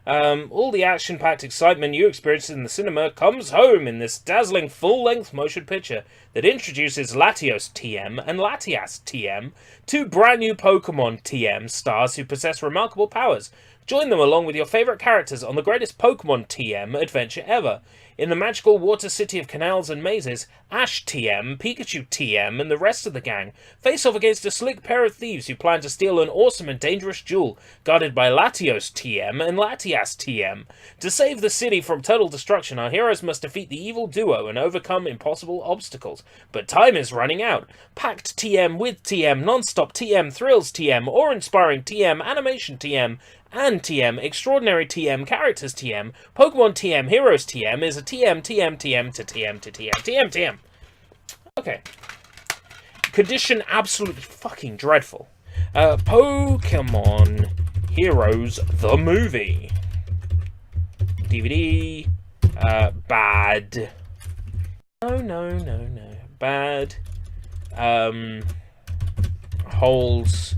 All the action-packed excitement you experienced in the cinema comes home in this dazzling full-length motion picture that introduces Latios TM and Latias TM, two brand new Pokemon TM stars who possess remarkable powers. Join them along with your favourite characters on the greatest Pokemon TM adventure ever. In the magical water city of canals and mazes, Ash TM, Pikachu TM, and the rest of the gang face off against a slick pair of thieves who plan to steal an awesome and dangerous jewel, guarded by Latios TM and Latias TM. To save the city from total destruction, our heroes must defeat the evil duo and overcome impossible obstacles. But time is running out. Packed TM with TM, non-stop TM, thrills TM, awe-inspiring TM, animation TM, and TM, Extraordinary TM, Characters TM, Pokemon TM, Heroes TM is a TM, TM, TM to TM to TM, TM, TM. Okay. Condition absolutely fucking dreadful. Pokemon Heroes the movie. DVD. Bad. No. Bad. Holes.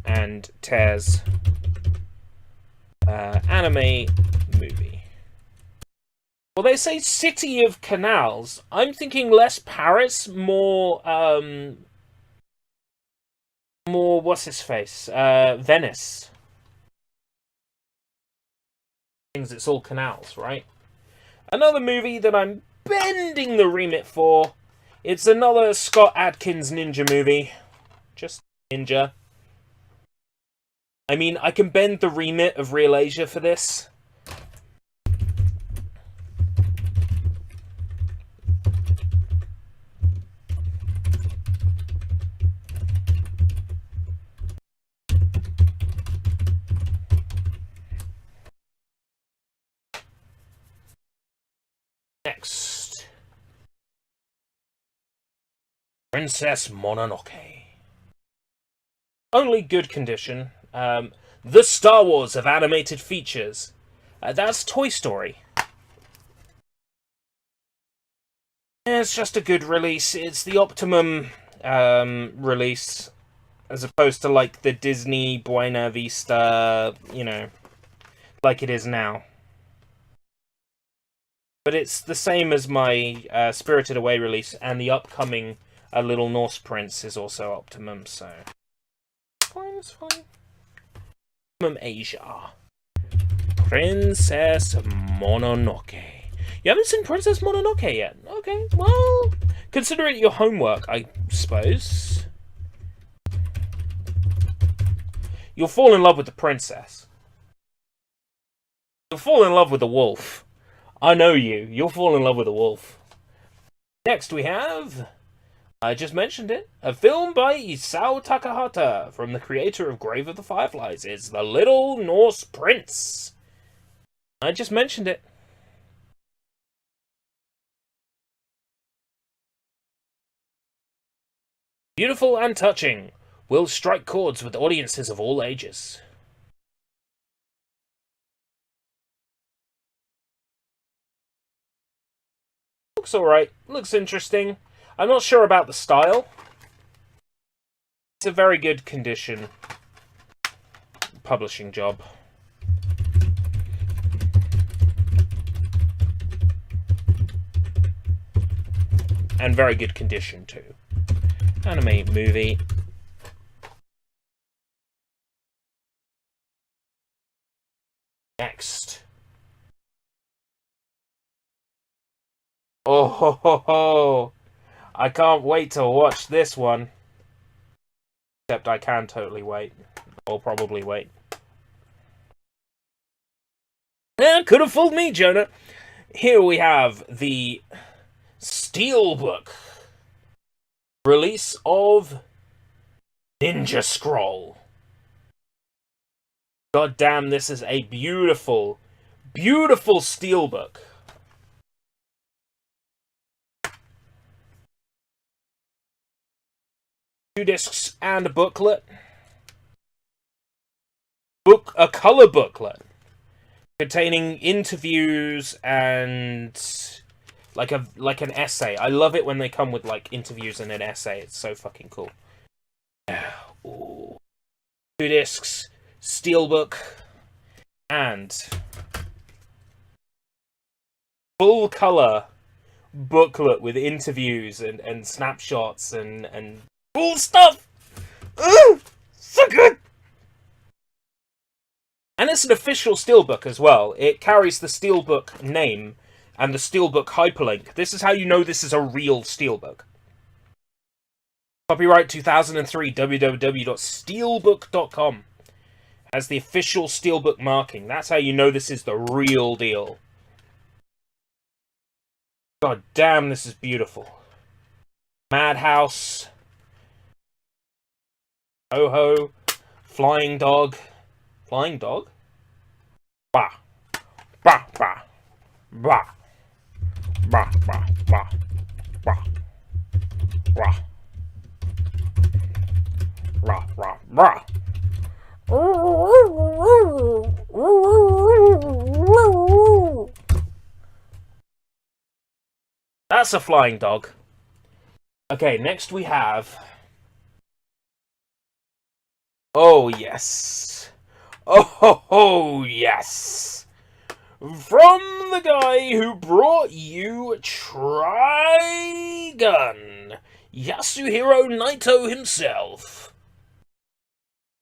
And tears. Anime movie. Well, they say City of Canals. I'm thinking less Paris, more what's his face? Venice. Things, it's all canals, right? Another movie that I'm bending the remit for. It's another Scott Adkins ninja movie. Just ninja. I mean, I can bend the remit of ReelAsia for this. Princess Mononoke. Only good condition. The Star Wars of animated features. That's Toy Story. It's just a good release. It's the optimum release, as opposed to like the Disney Buena Vista, you know, like it is now. But it's the same as my Spirited Away release, and the upcoming Little Norse Prince is also optimum, so it's fine. Optimum Asia. Princess Mononoke. You haven't seen Princess Mononoke yet? Okay, well, consider it your homework, I suppose. You'll fall in love with the princess. You'll fall in love with the wolf. I know you. You'll fall in love with the wolf. Next we have, I just mentioned it, a film by Isao Takahata, from the creator of Grave of the Fireflies. It's The Little Norse Prince. I just mentioned it. Beautiful and touching, will strike chords with audiences of all ages. Looks alright, looks interesting. I'm not sure about the style. It's a very good condition publishing job. And very good condition too. Anime movie. Next. Oh ho ho ho! I can't wait to watch this one. Except I can totally wait. I'll probably wait. Could have fooled me, Jonah. Here we have the Steelbook release of Ninja Scroll. God damn, this is a beautiful, beautiful steelbook. Two discs and a booklet. A color booklet containing interviews and like an essay. I love it when they come with like interviews and an essay. It's so fucking cool. Ooh. Two discs, steelbook, and full color booklet with interviews and snapshots and cool stuff. Ooh, so good. And it's an official steelbook as well. It carries the steelbook name and the steelbook hyperlink. This is how you know this is a real steelbook. Copyright 2003, www.steelbook.com has the official steelbook marking. That's how you know this is the real deal. God damn, this is beautiful. Madhouse. Ho-ho. Flying dog. Flying dog? Bah. Bah, bah. Bah. Bah, bah, bah. Bah. Bah. Rah, rah, rah. That's a flying dog. Okay, next we have... Oh, yes. Oh, yes. From the guy who brought you Trigun, Yasuhiro Naito himself.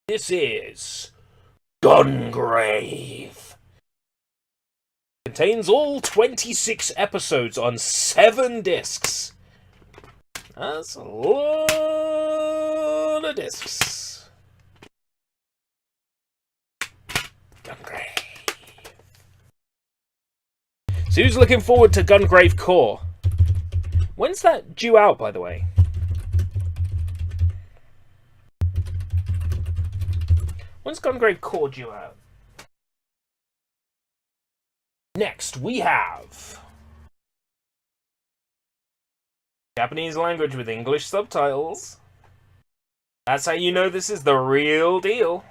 This is Gungrave. Contains all 26 episodes on 7 discs. That's a lot of discs. Gungrave. So who's looking forward to Gungrave Core? When's that due out, by the way? When's Gungrave Core due out? Next, we have Japanese language with English subtitles. That's how you know this is the real deal.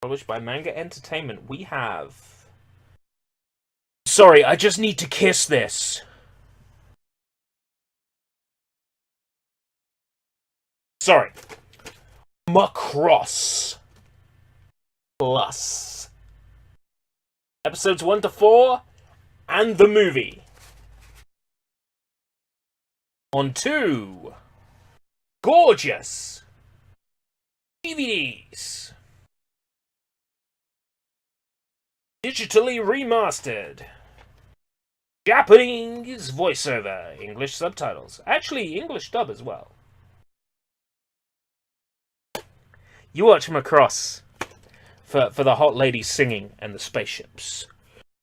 Published by Manga Entertainment. We have... Sorry, I just need to kiss this. Sorry. Macross Plus. Episodes 1 to 4 and the movie. On 2 gorgeous DVDs. Digitally remastered. Japanese voiceover. English subtitles. Actually, English dub as well. You watch Macross for the hot ladies singing and the spaceships.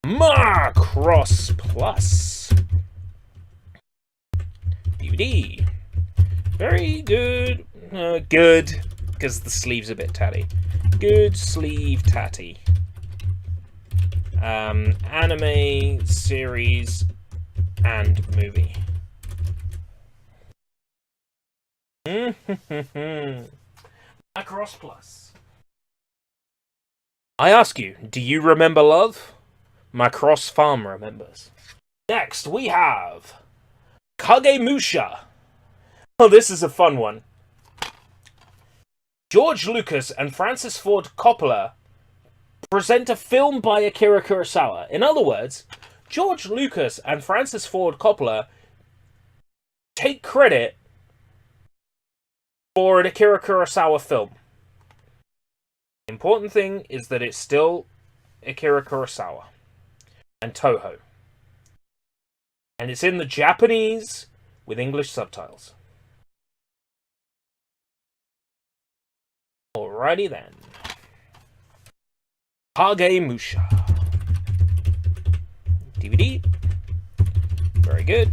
Macross Plus. DVD. Very good. Good, because the sleeve's a bit tatty. Good sleeve tatty. Anime, series, and movie. Macross Plus. I ask you, do you remember love? Macross Farm remembers. Next, we have Kagemusha. Oh, this is a fun one. George Lucas and Francis Ford Coppola present a film by Akira Kurosawa. In other words, George Lucas and Francis Ford Coppola take credit for an Akira Kurosawa film. The important thing is that it's still Akira Kurosawa and Toho. And it's in the Japanese with English subtitles. Alrighty then. Kagemusha. DVD. Very good.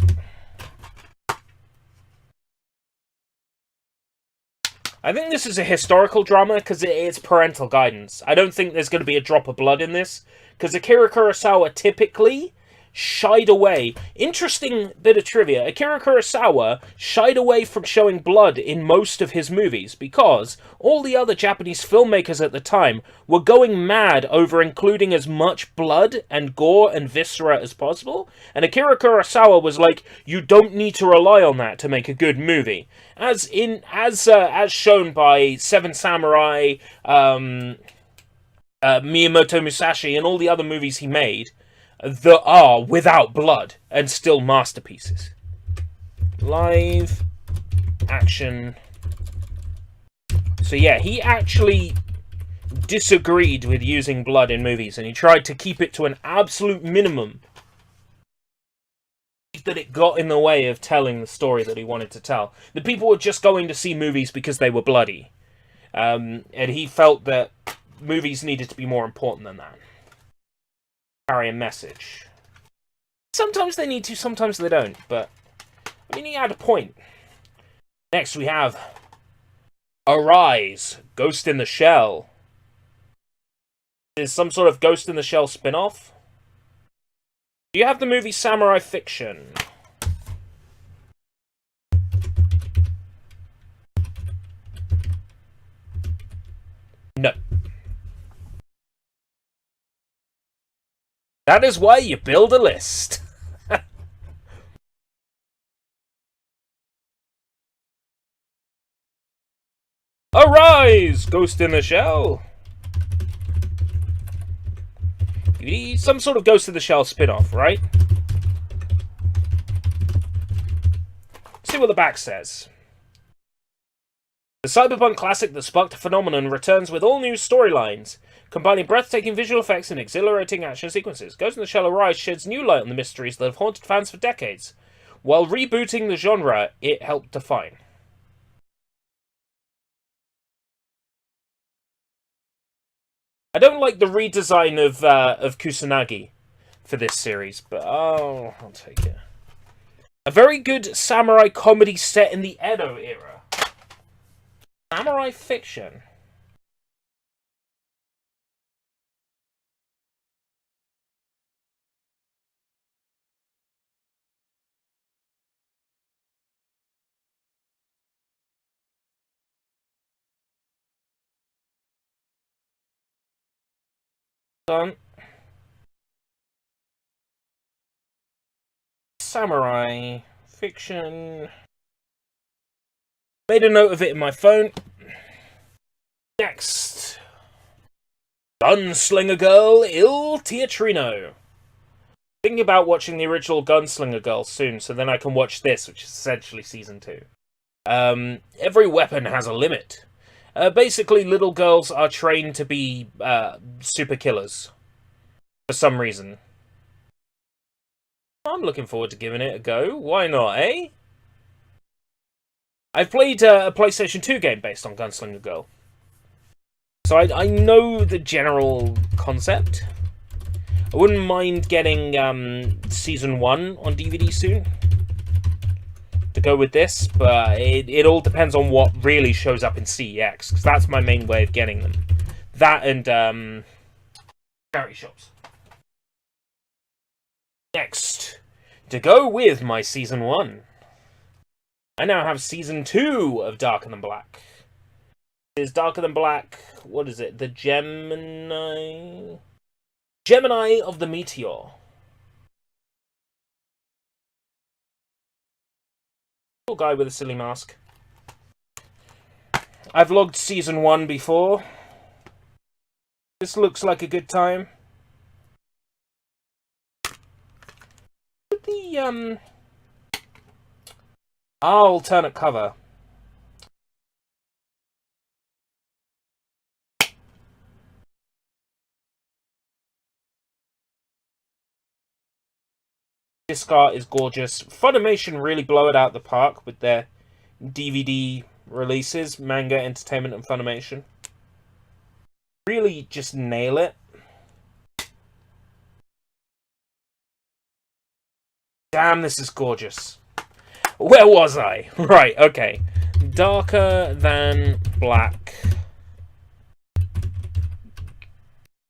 I think this is a historical drama because it's parental guidance. I don't think there's going to be a drop of blood in this because Akira Kurosawa typically shied away. Interesting bit of trivia. Akira Kurosawa shied away from showing blood in most of his movies because all the other Japanese filmmakers at the time were going mad over including as much blood and gore and viscera as possible. And Akira Kurosawa was like, you don't need to rely on that to make a good movie. As shown by Seven Samurai, Miyamoto Musashi, and all the other movies he made, that are without blood and still masterpieces. Live action. So yeah, he actually disagreed with using blood in movies and he tried to keep it to an absolute minimum that it got in the way of telling the story that he wanted to tell. The people were just going to see movies because they were bloody. And he felt that movies needed to be more important than that. Carry a message. Sometimes they need to, sometimes they don't, but I mean, he had a point. Next we have Arise, Ghost in the Shell. Is some sort of Ghost in the Shell spin-off? Do you have the movie Samurai Fiction? No. That is why you build a list. Arise! Ghost in the Shell. Some sort of Ghost in the Shell spin-off, right? See what the back says. The cyberpunk classic that sparked a phenomenon returns with all new storylines, combining breathtaking visual effects and exhilarating action sequences. Ghost in the Shell Arise sheds new light on the mysteries that have haunted fans for decades. While rebooting the genre, it helped define. I don't like the redesign of Kusanagi for this series, but oh, I'll take it. A very good samurai comedy set in the Edo era. Samurai Fiction. Done. Samurai fiction. Made a note of it in my phone. Next. Gunslinger Girl Il Teatrino. Thinking about watching the original Gunslinger Girl soon, so then I can watch this, which is essentially season 2. Every weapon has a limit. Basically, little girls are trained to be super killers. For some reason. I'm looking forward to giving it a go. Why not, eh? I've played a PlayStation 2 game based on Gunslinger Girl. So I know the general concept. I wouldn't mind getting Season 1 on DVD soon. To go with this, but it all depends on what really shows up in CEX, because that's my main way of getting them. That and charity shops. Next, to go with my Season 1, I now have Season 2 of Darker Than Black. Is Darker Than Black, what is it? The Gemini of the Meteor. Little guy with a silly mask. I've logged Season 1 before. This looks like a good time. The alternate cover. This art is gorgeous. Funimation really blow it out the park with their DVD releases. Manga, Entertainment, and Funimation. Really just nail it. Damn, this is gorgeous. Where was I? Right, okay. Darker Than Black.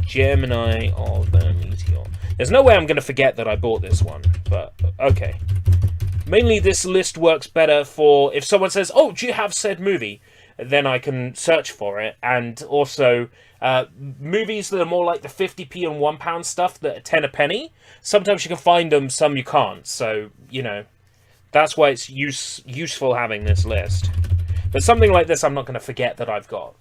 Gemini of the Meteor. There's no way I'm going to forget that I bought this one, but okay. Mainly this list works better for if someone says, oh, do you have said movie? Then I can search for it, and also movies that are more like the 50p and £1 stuff that are 10 a penny. Sometimes you can find them, some you can't, so, you know, that's why it's useful having this list. But something like this I'm not going to forget that I've got.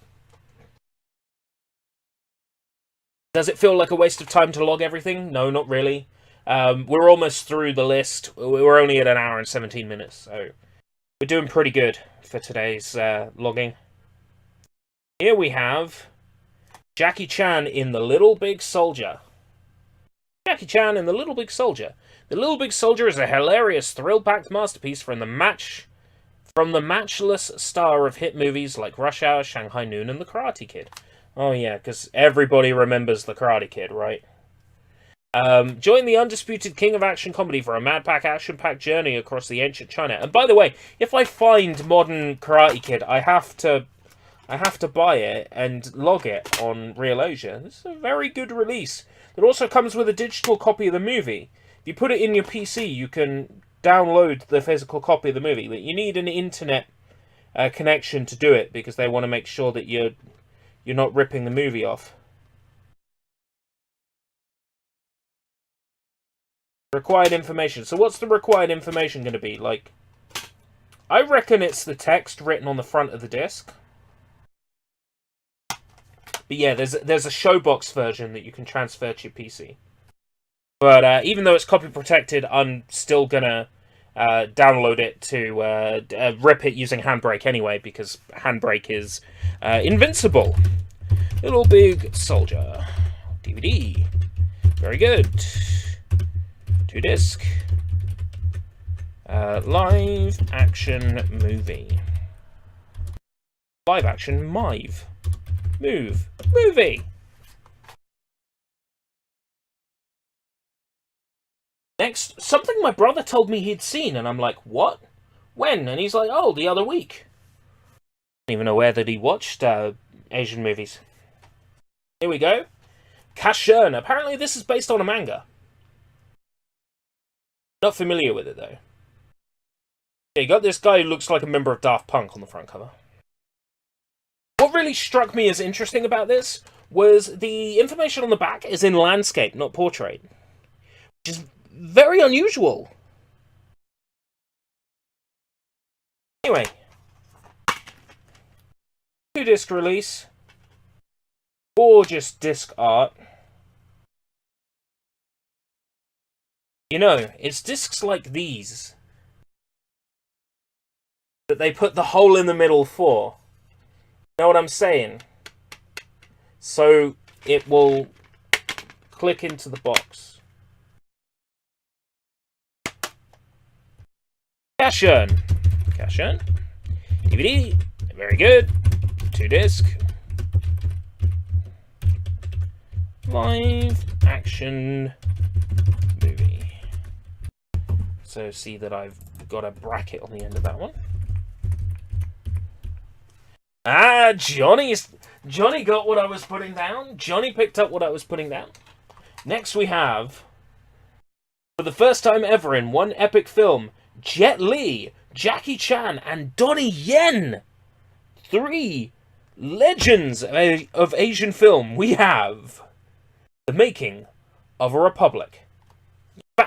Does it feel like a waste of time to log everything? No, not really. We're almost through the list. We're only at 1 hour and 17 minutes, so we're doing pretty good for today's logging. Here we have Jackie Chan in The Little Big Soldier. Jackie Chan in The Little Big Soldier. The Little Big Soldier is a hilarious, thrill-packed masterpiece from the matchless star of hit movies like Rush Hour, Shanghai Noon, and The Karate Kid. Oh yeah, because everybody remembers The Karate Kid, right? Join the undisputed king of action comedy for a mad-pack, action-packed journey across the ancient China. And by the way, if I find modern Karate Kid, I have to buy it and log it on ReelAsia. This is a very good release. It also comes with a digital copy of the movie. If you put it in your PC, you can download the physical copy of the movie. But you need an internet connection to do it, because they want to make sure that you're not ripping the movie off. Required information. So what's the required information going to be? Like, I reckon it's the text written on the front of the disc. But yeah, there's a showbox version that you can transfer to your PC. But even though it's copy protected, I'm still gonna download it to rip it using Handbrake anyway, because Handbrake is invincible. Little Big Soldier. DVD. Very good. 2-disc. Live action movie. Live action Mive. Movie. Next, something my brother told me he'd seen, and I'm like, what? When? And he's like, oh, the other week. I don't even know where that he watched Asian movies. Here we go. Kashern. Apparently this is based on a manga. Not familiar with it, though. Yeah, you got this guy who looks like a member of Daft Punk on the front cover. What really struck me as interesting about this was the information on the back is in landscape, not portrait, which is very unusual. Anyway, 2-disc release, gorgeous disc art. You know, it's discs like these that they put the hole in the middle for. You know what I'm saying? So it will click into the box. Gaijin. Gaijin. DVD. Very good. 2-disc. Live action movie. So see that I've got a bracket on the end of that one. Ah, Johnny got what I was putting down. Johnny picked up what I was putting down. Next we have, for the first time ever in one epic film, Jet Li, Jackie Chan, and Donnie Yen. 3 legends of Asian film. We have The Making of a Republic.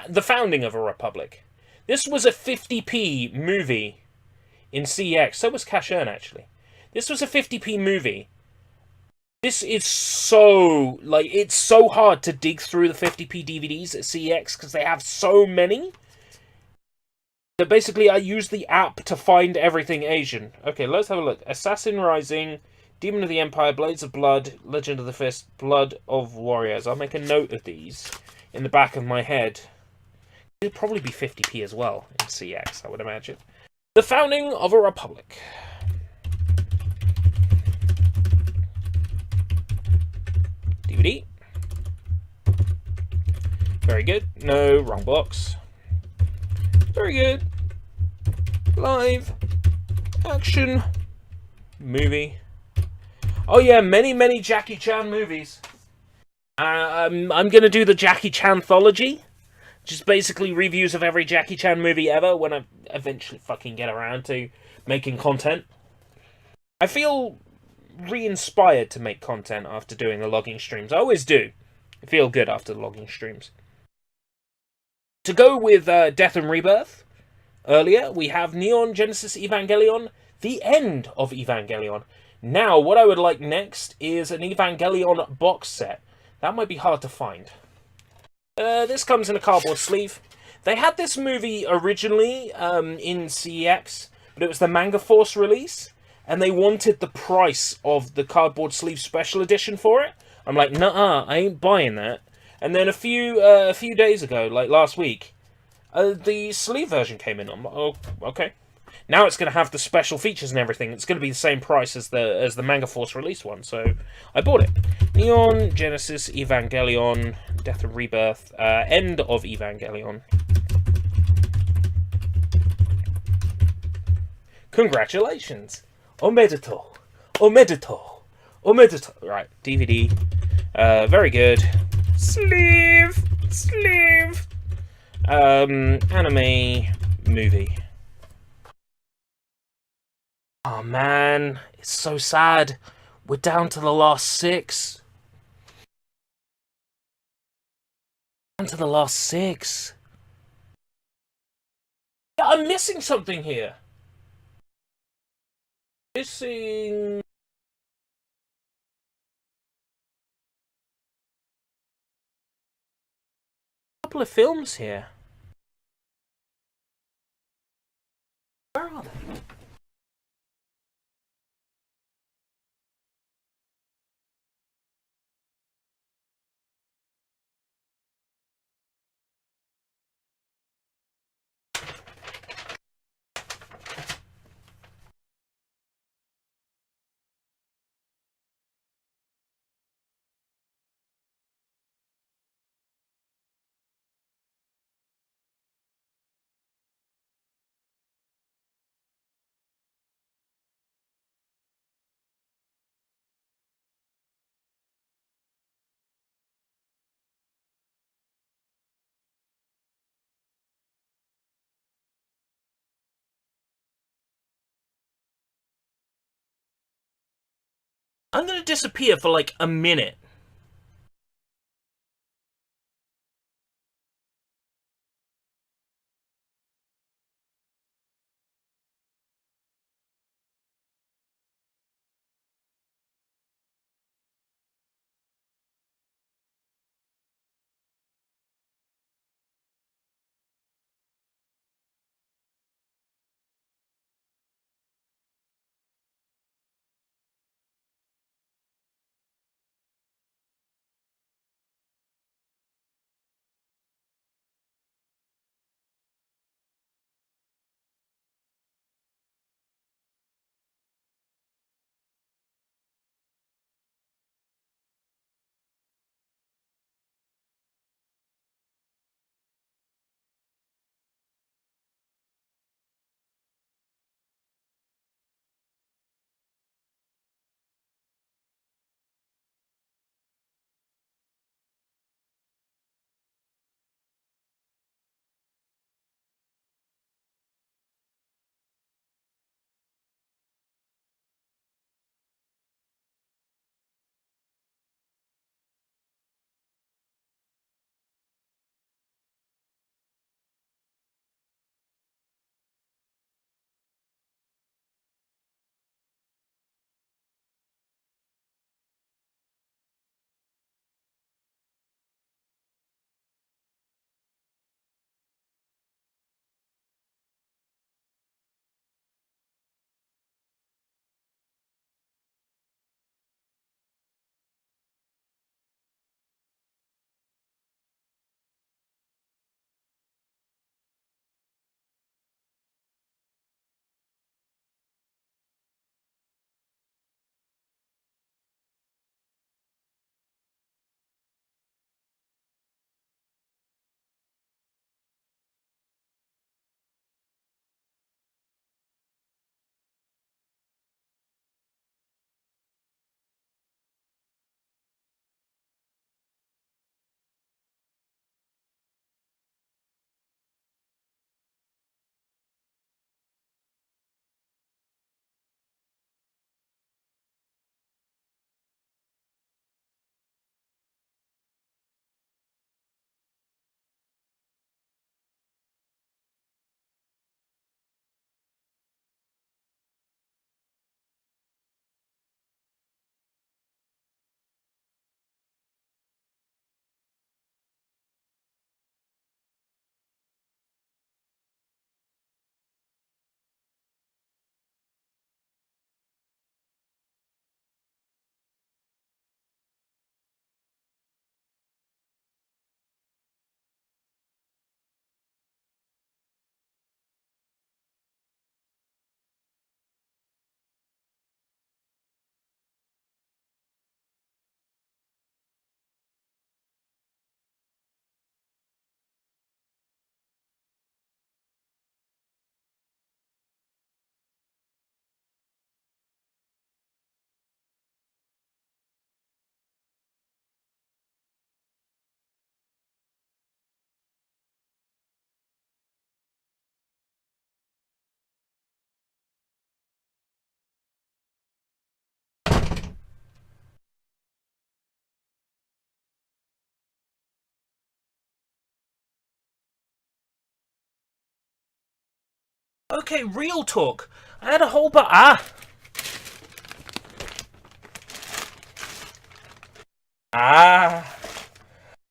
The Founding of a Republic. This was a 50p movie in CX. So was Gaijin, actually. This was a 50p movie. This is so, like, it's so hard to dig through the 50p DVDs at CX because they have so many. That basically I use the app to find everything Asian. Okay, let's have a look. Assassin Rising, Demon of the Empire, Blades of Blood, Legend of the Fist, Blood of Warriors. I'll make a note of these in the back of my head. It'd probably be 50p as well in CX, I would imagine. The Founding of a Republic. DVD. Very good. No, wrong box. Very good. Live action movie. Oh yeah, many Jackie Chan movies. I'm gonna do the Jackie Chan-thology. Just basically reviews of every Jackie Chan movie ever when I eventually fucking get around to making content. I feel re-inspired to make content after doing the logging streams. I always do. I feel good after the logging streams. To go with Death and Rebirth, earlier we have Neon Genesis Evangelion, the end of Evangelion. Now, what I would like next is an Evangelion box set. That might be hard to find. This comes in a cardboard sleeve. They had this movie originally in CEX, but it was the Manga Force release, and they wanted the price of the cardboard sleeve special edition for it. I'm like, nuh-uh, I ain't buying that. And then a few days ago, like last week, the sleeve version came in. I'm like, oh, okay. Now it's going to have the special features and everything. It's going to be the same price as the Manga Force release one, so I bought it. Neon Genesis Evangelion, Death and Rebirth, end of Evangelion. Congratulations! Omedetou! Omedetou! Omedetou! Right, DVD. Very good. Sleeve! Sleeve! Anime movie. Oh man, it's so sad. We're down to the last 6. Down to the last 6. Yeah, I'm missing something here. Missing... a couple of films here. Where are they? I'm gonna disappear for like a minute. Okay, real talk. I had a whole Ah.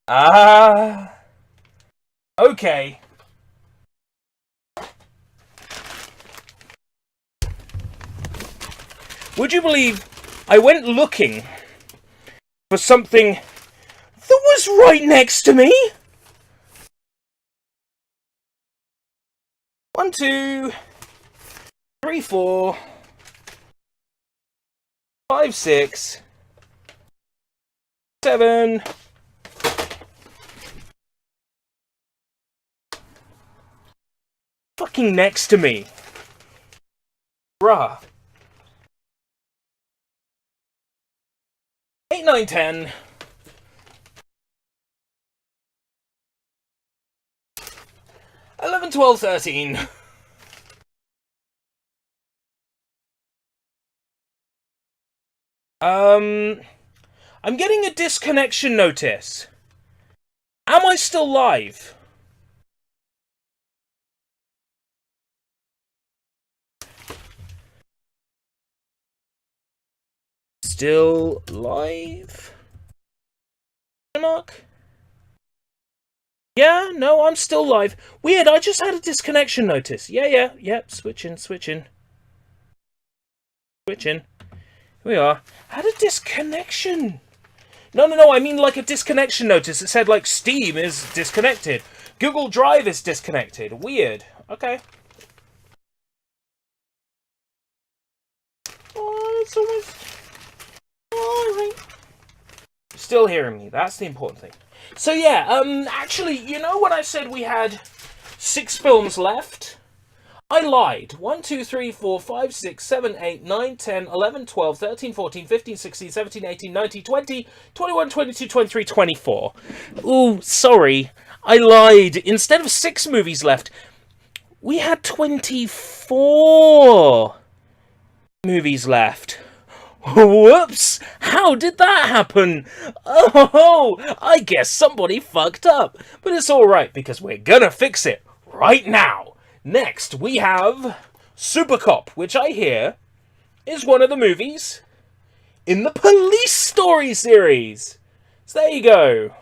Ah. Okay. Would you believe I went looking for something that was right next to me? 1, 2, 3, 4, 5, 6, 7. Fucking next to me. Bruh. 8, 9, 10. 11, 12, 13. I'm getting a disconnection notice. Am I still live? Still live? Mark? Yeah, no, I'm still live. Weird, I just had a disconnection notice. Yep, switching. Here we are. Had a disconnection. No, I mean like a disconnection notice. It said like Steam is disconnected. Google Drive is disconnected. Weird. Okay. Oh, it's almost... Alright. Still hearing me. That's the important thing. So yeah, actually, you know when I said we had 6 films left? I lied. 1, 2, 3, 4, 5, 6, 7, 8, 9, 10, 11, 12, 13, 14, 15, 16, 17, 18, 19, 20, 21, 22, 23, 24. Ooh, sorry. I lied. Instead of 6 movies left, we had 24 movies left. Whoops! How did that happen? Oh, I guess somebody fucked up. But it's alright, because we're gonna fix it right now. Next, we have Super Cop, which I hear is one of the movies in the Police Story series. So there you go.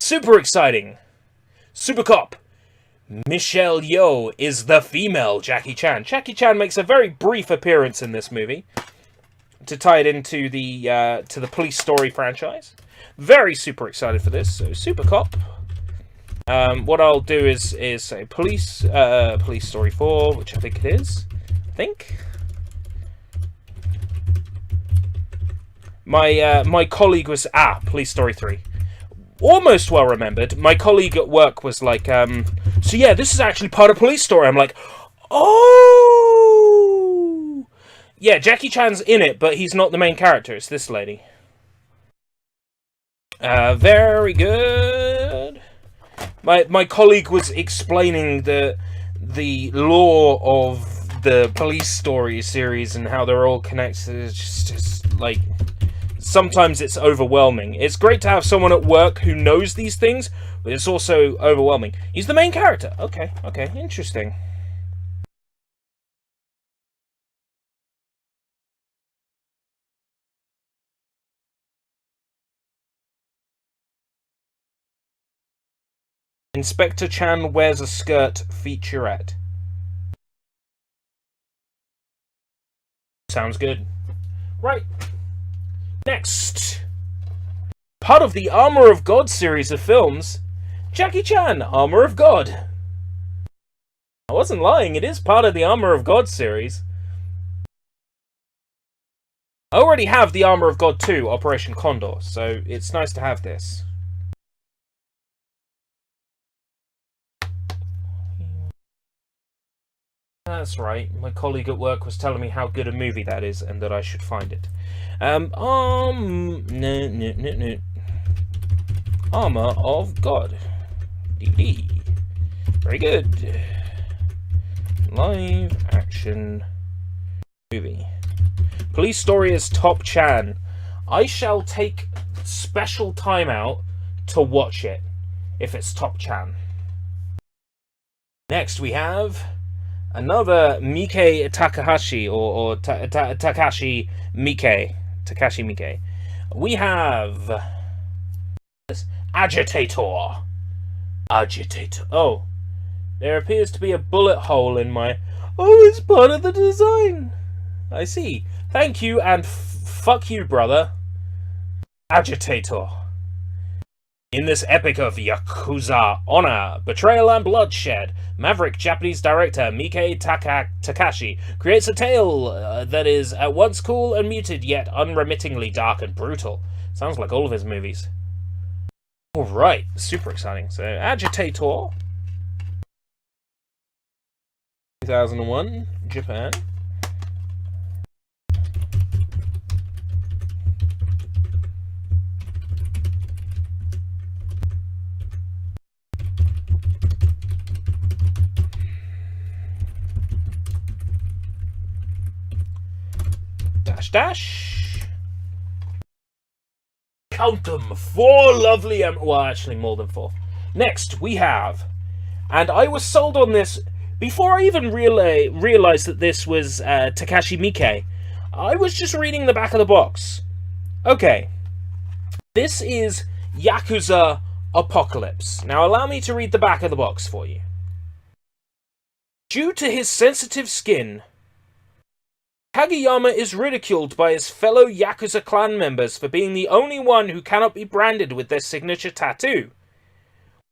Super exciting. Super Cop. Michelle Yeoh is the female Jackie Chan. Jackie Chan makes a very brief appearance in this movie to tie it into the Police Story franchise. Very super excited for this. So Super Cop. What I'll do is say Police Story 4, which I think it is. My colleague was Police Story 3. Almost well remembered. My colleague at work was like, so yeah, this is actually part of Police Story. I'm like, oh, yeah, Jackie Chan's in it, but he's not the main character. It's this lady. Very good. My colleague was explaining the lore of the Police Story series and how they're all connected. It's just like, sometimes it's overwhelming. It's great to have someone at work who knows these things, but it's also overwhelming. He's the main character. Okay, interesting. Inspector Chan wears a skirt featurette. Sounds good. Right. Next. Part of the Armor of God series of films, Jackie Chan, Armor of God. I wasn't lying, it is part of the Armor of God series. I already have the Armor of God 2, Operation Condor, so it's nice to have this. That's right, my colleague at work was telling me how good a movie that is and that I should find it. Armor of God. DVD. Very good. Live action movie. Police Story is Top Chan. I shall take special time out to watch it if it's Top Chan. Next we have another Miike Takahashi, or Takashi Miike. Takashi Miike. We have Agitator. Oh, there appears to be a bullet hole in my... Oh, it's part of the design. I see. Thank you, and fuck you, brother. Agitator. In this epic of Yakuza honor, betrayal, and bloodshed, maverick Japanese director Miike Takashi creates a tale that is at once cool and muted, yet unremittingly dark and brutal. Sounds like all of his movies. Alright, super exciting. So, Agitator. 2001, Japan. Dash. count them, 4 lovely well, actually more than 4. Next, we have, and I was sold on this before I even realized that this was Takashi Miike. I was just reading the back of the box. Okay, this is Yakuza Apocalypse. Now allow me to read the back of the box for you. Due to his sensitive skin, Kageyama is ridiculed by his fellow Yakuza clan members for being the only one who cannot be branded with their signature tattoo.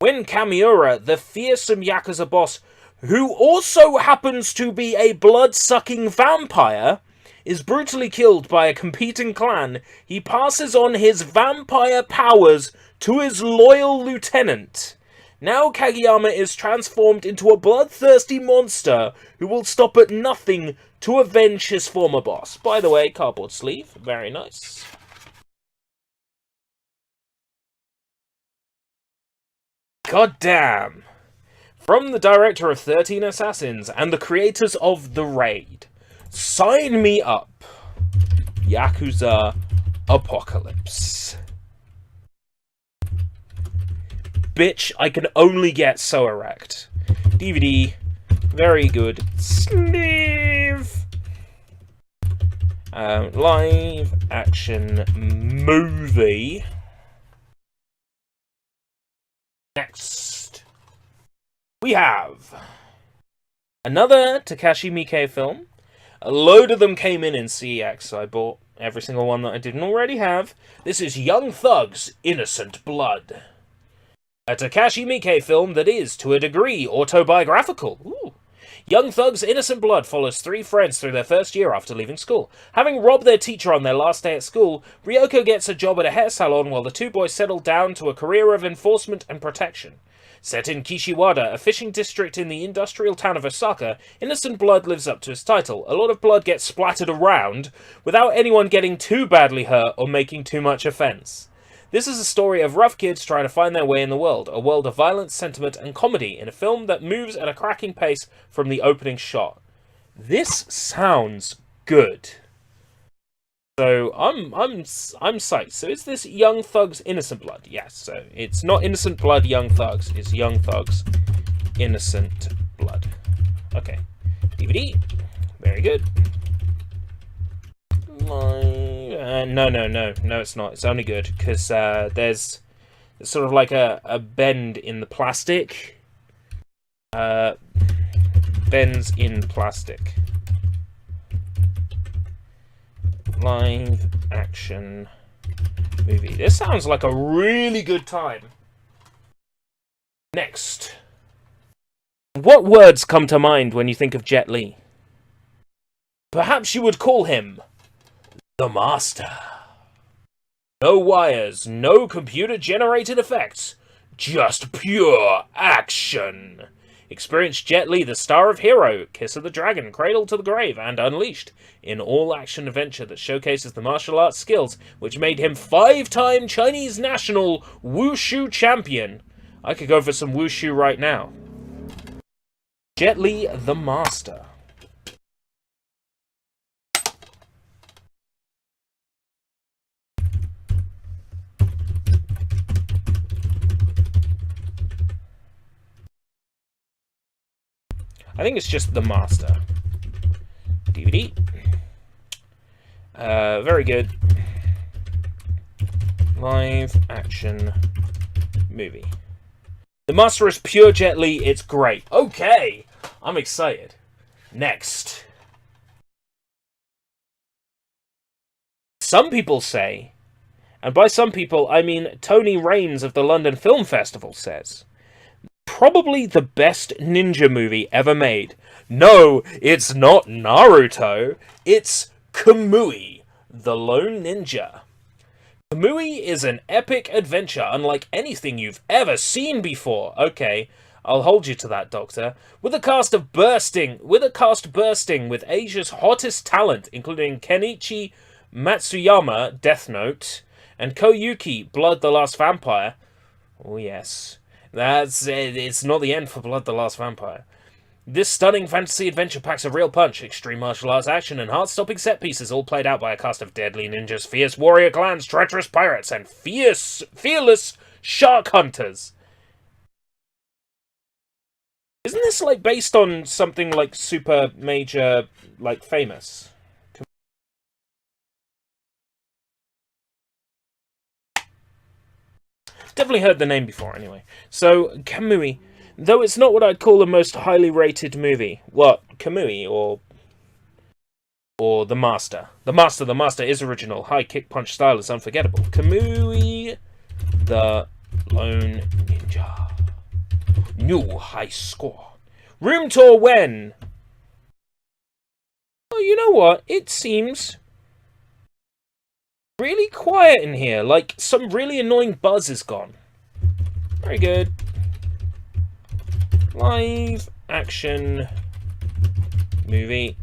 When Kamiura, the fearsome Yakuza boss, who also happens to be a blood-sucking vampire, is brutally killed by a competing clan, he passes on his vampire powers to his loyal lieutenant. Now Kageyama is transformed into a bloodthirsty monster who will stop at nothing to avenge his former boss. By the way, cardboard sleeve, very nice. God damn! From the director of 13 Assassins and the creators of The Raid, sign me up. Yakuza Apocalypse. Bitch, I can only get so erect. DVD, very good. Sleeve. Live action movie. Next, we have another Takashi Miike film. A load of them came in CEX, so I bought every single one that I didn't already have. This is Young Thug's Innocent Blood. A Takashi Miike film that is, to a degree, autobiographical. Ooh. Young Thug's Innocent Blood follows 3 friends through their first year after leaving school. Having robbed their teacher on their last day at school, Ryoko gets a job at a hair salon while the 2 boys settle down to a career of enforcement and protection. Set in Kishiwada, a fishing district in the industrial town of Osaka, Innocent Blood lives up to its title. A lot of blood gets splattered around, without anyone getting too badly hurt or making too much offense. This is a story of rough kids trying to find their way in the world, a world of violence, sentiment, and comedy in a film that moves at a cracking pace from the opening shot. This sounds good. So I'm psyched. So is this Young Thug's Innocent Blood? Yes. So it's not Innocent Blood Young Thugs. It's Young Thug's Innocent Blood. Okay. DVD. Very good. No, it's not. It's only good because there's sort of like a bend in the plastic. Bends in plastic. Live action movie. This sounds like a really good time. Next. What words come to mind when you think of Jet Li? Perhaps you would call him the Master. No wires, no computer-generated effects, just pure action. Experience Jet Li, the star of Hero, Kiss of the Dragon, Cradle to the Grave, and Unleashed, in all-action adventure that showcases the martial arts skills which made him 5-time Chinese national wushu champion. I could go for some wushu right now. Jet Li, the Master. I think it's just The Master. DVD. Very good. Live action movie. The Master is pure Jet Li. It's great. Okay. I'm excited. Next. Some people say, and by some people I mean Tony Raines of the London Film Festival says, probably the best ninja movie ever made. No, it's not Naruto. It's Kamui, the Lone Ninja. Kamui is an epic adventure unlike anything you've ever seen before. Okay, I'll hold you to that, Doctor. With a cast bursting with Asia's hottest talent, including Kenichi Matsuyama, Death Note, and Koyuki, Blood the Last Vampire. Oh yes. It's not the end for Blood the Last Vampire. This stunning fantasy adventure packs a real punch, extreme martial arts action, and heart-stopping set pieces, all played out by a cast of deadly ninjas, fierce warrior clans, treacherous pirates, and fearless shark hunters. Isn't this, like, based on something, like, super major, like, famous? Definitely heard the name before, anyway. So, Kamui. Though it's not what I'd call the most highly rated movie. What? Kamui, or The Master? The Master is original. High kick punch style is unforgettable. Kamui, the Lone Ninja. New high score. Room tour when? Oh, you know what? It seems really quiet in here. Like, some really annoying buzz is gone. Very good. Live action movie.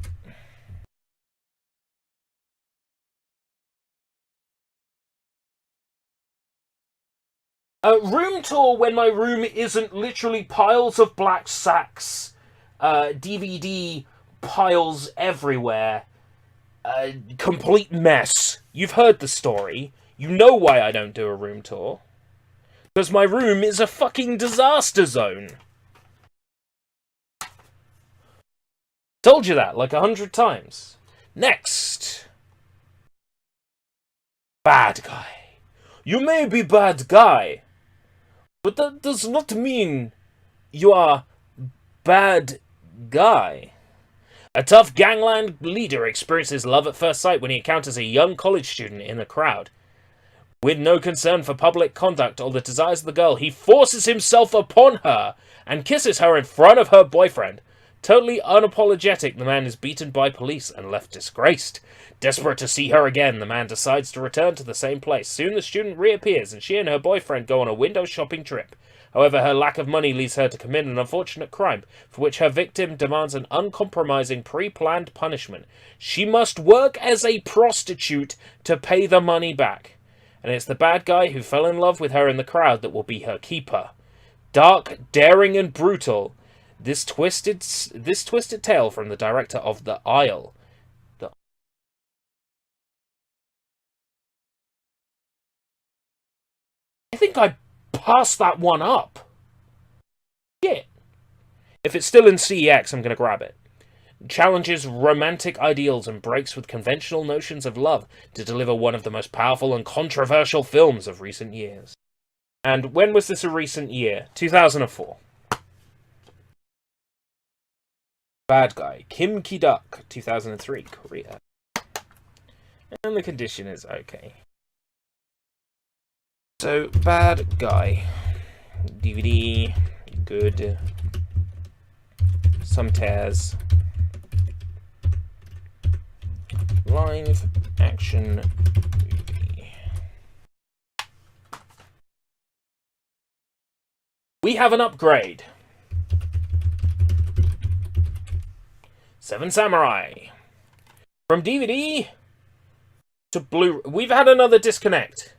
Room tour when my room isn't literally piles of black sacks, DVD piles everywhere, complete mess. You've heard the story. You know why I don't do a room tour. Because my room is a fucking disaster zone. Told you that like 100 times. Next. Bad guy. You may be bad guy, but that does not mean you are bad guy. A tough gangland leader experiences love at first sight when he encounters a young college student in a crowd. With no concern for public conduct or the desires of the girl, he forces himself upon her and kisses her in front of her boyfriend. Totally unapologetic, the man is beaten by police and left disgraced. Desperate to see her again, the man decides to return to the same place. Soon the student reappears and she and her boyfriend go on a window shopping trip. However, her lack of money leads her to commit an unfortunate crime, for which her victim demands an uncompromising, pre-planned punishment. She must work as a prostitute to pay the money back. And it's the bad guy who fell in love with her in the crowd that will be her keeper. Dark, daring, and brutal. This twisted tale from the director of The Isle. I think I passed that one up. Shit. If it's still in CEX, I'm going to grab it. Challenges romantic ideals and breaks with conventional notions of love to deliver one of the most powerful and controversial films of recent years. And when was this a recent year? 2004. Bad Guy, Kim Ki-duk, 2003, Korea. And the condition is okay. So, Bad Guy. DVD, good. Some tears. Live action movie. We have an upgrade. Seven Samurai. From DVD to Blu-ray. We've had another disconnect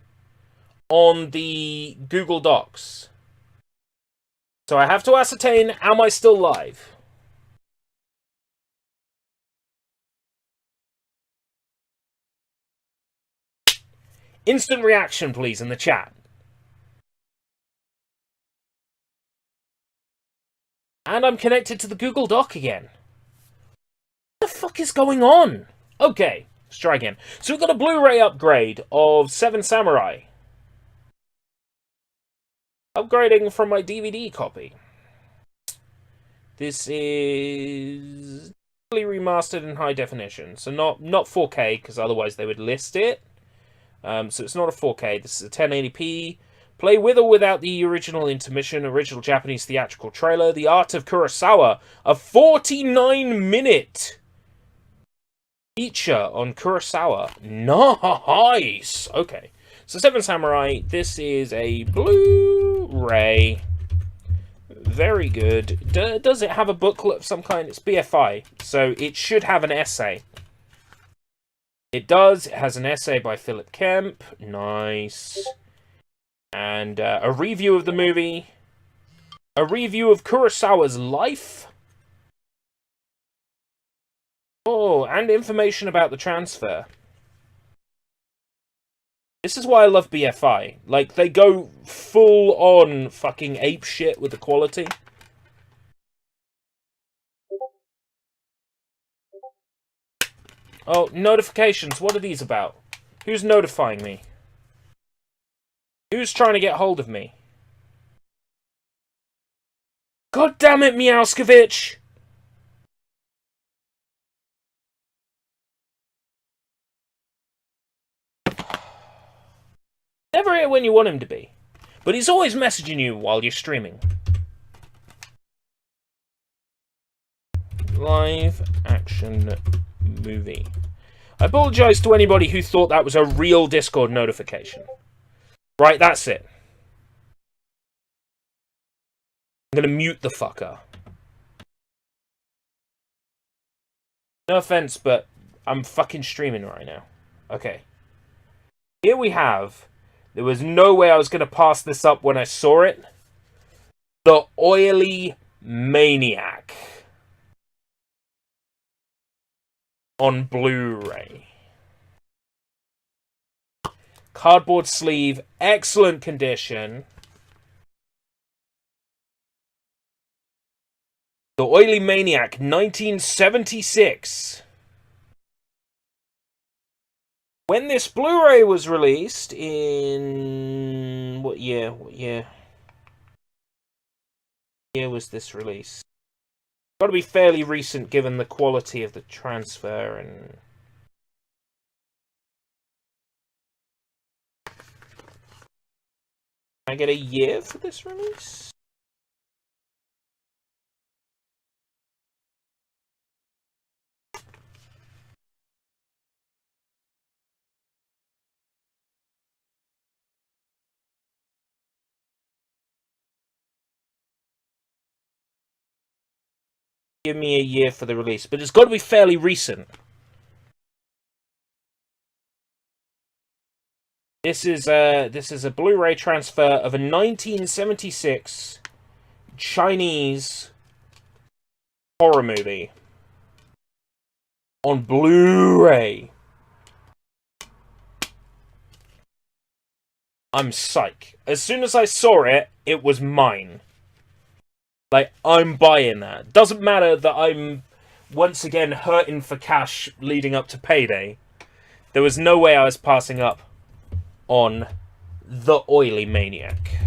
on the Google Docs. So I have to ascertain, am I still live? Instant reaction, please, in the chat. And I'm connected to the Google Doc again. What the fuck is going on? Okay, let's try again. So we've got a Blu-ray upgrade of Seven Samurai. Upgrading from my DVD copy. This is remastered in high definition. So not 4K, because otherwise they would list it. So it's not a 4K. This is a 1080p. Play with or without the original intermission, original Japanese theatrical trailer, The Art of Kurosawa, a 49-minute feature on Kurosawa. Nice! Okay. So Seven Samurai, this is a Blu-ray. Very good. Does it have a booklet of some kind? It's BFI, so it should have an essay. It does. It has an essay by Philip Kemp. Nice. And a review of the movie. A review of Kurosawa's life. Oh, and information about the transfer. This is why I love BFI. Like, they go full on fucking ape shit with the quality. Oh, notifications. What are these about? Who's notifying me? Who's trying to get hold of me? God damn it, Meowskovich! Never here when you want him to be. But he's always messaging you while you're streaming. Live action movie. I apologise to anybody who thought that was a real Discord notification. Right, that's it. I'm gonna mute the fucker. No offense, but I'm fucking streaming right now. Okay. Here we have... There was no way I was gonna pass this up when I saw it. The Oily Maniac. On Blu-ray. Cardboard sleeve, excellent condition. The Oily Maniac, 1976. When this Blu-ray was released in... What year? What year? What year was this released? Got to be fairly recent given the quality of the transfer and... Can I get a year for this release? Give me a year for the release, but it's got to be fairly recent. This is a Blu-ray transfer of a 1976 Chinese horror movie on Blu-ray. I'm psych. As soon as I saw it, it was mine. Like, I'm buying that. Doesn't matter that I'm, once again, hurting for cash leading up to payday. There was no way I was passing up on The Oily Maniac.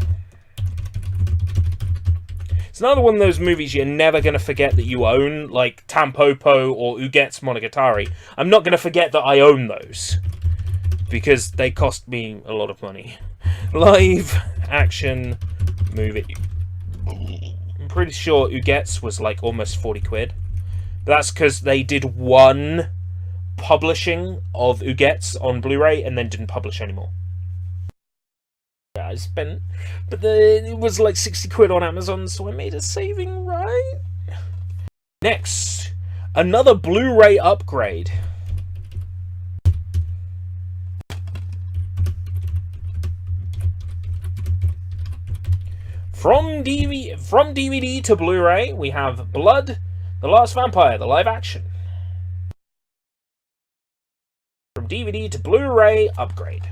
It's another one of those movies you're never going to forget that you own, like Tampopo or Ugetsu Monogatari. I'm not going to forget that I own those, because they cost me a lot of money. Live action movie. I'm pretty sure Ugetsu was like almost 40 quid. But that's because they did one publishing of Ugetsu on Blu-ray and then didn't publish anymore. Yeah, I spent... But it was like 60 quid on Amazon, so I made a saving, right? Next, another Blu-ray upgrade. From DVD to Blu-ray, we have Blood, The Last Vampire, the live action. From DVD to Blu-ray, upgrade.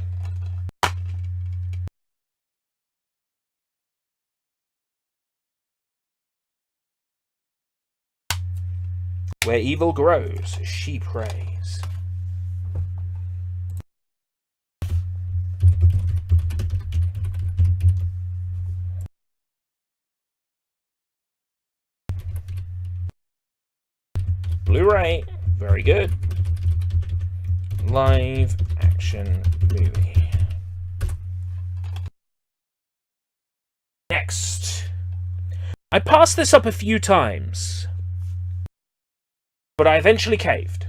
Where evil grows, she prays. Blu-ray, very good. Live action movie. Next. I passed this up a few times, but I eventually caved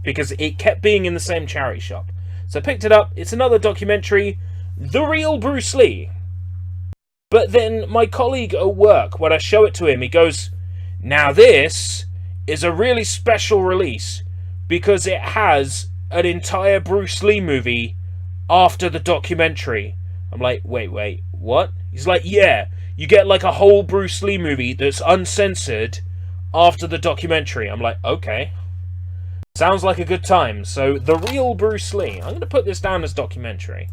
because it kept being in the same charity shop. So I picked it up. It's another documentary, The Real Bruce Lee. But then my colleague at work, when I show it to him, he goes, "Now this is a really special release because it has an entire Bruce Lee movie after the documentary." I'm like, wait, what? He's like, yeah, you get like a whole Bruce Lee movie that's uncensored after the documentary. I'm like, okay. Sounds like a good time. So, The Real Bruce Lee. I'm going to put this down as documentary.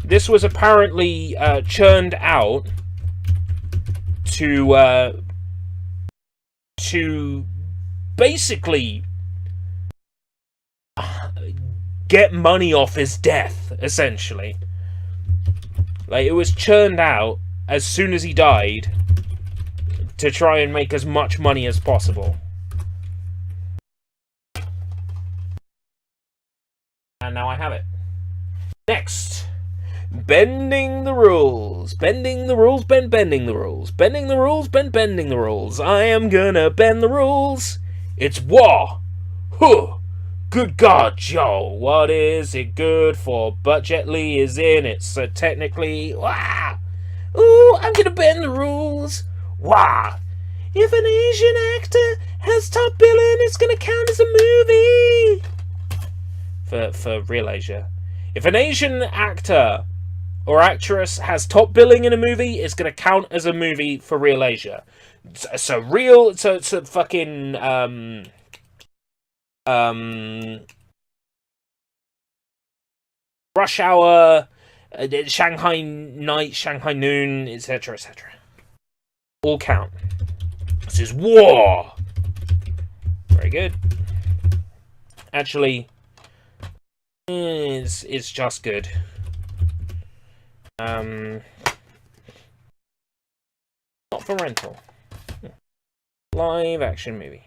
This was apparently churned out to basically get money off his death, essentially. Like, it was churned out as soon as he died to try and make as much money as possible. And now I have it. Next. Bending the rules. Bending the rules, bending the rules. Bending the rules, bending the rules. I am gonna bend the rules. It's war. Huh. Good God, Joe. What is it good for? But Jet Li is in it, so technically... Wah! Ooh, I'm gonna bend the rules. Wah! If an Asian actor has top billing, it's gonna count as a movie. For ReelAsia. If an Asian actor or actress has top billing in a movie, it's going to count as a movie for ReelAsia. So fucking Rush Hour, Shanghai Night, Shanghai Noon, etc., etc. All count. This is war. Very good. Actually, it's just good. Not for rental. Live action movie.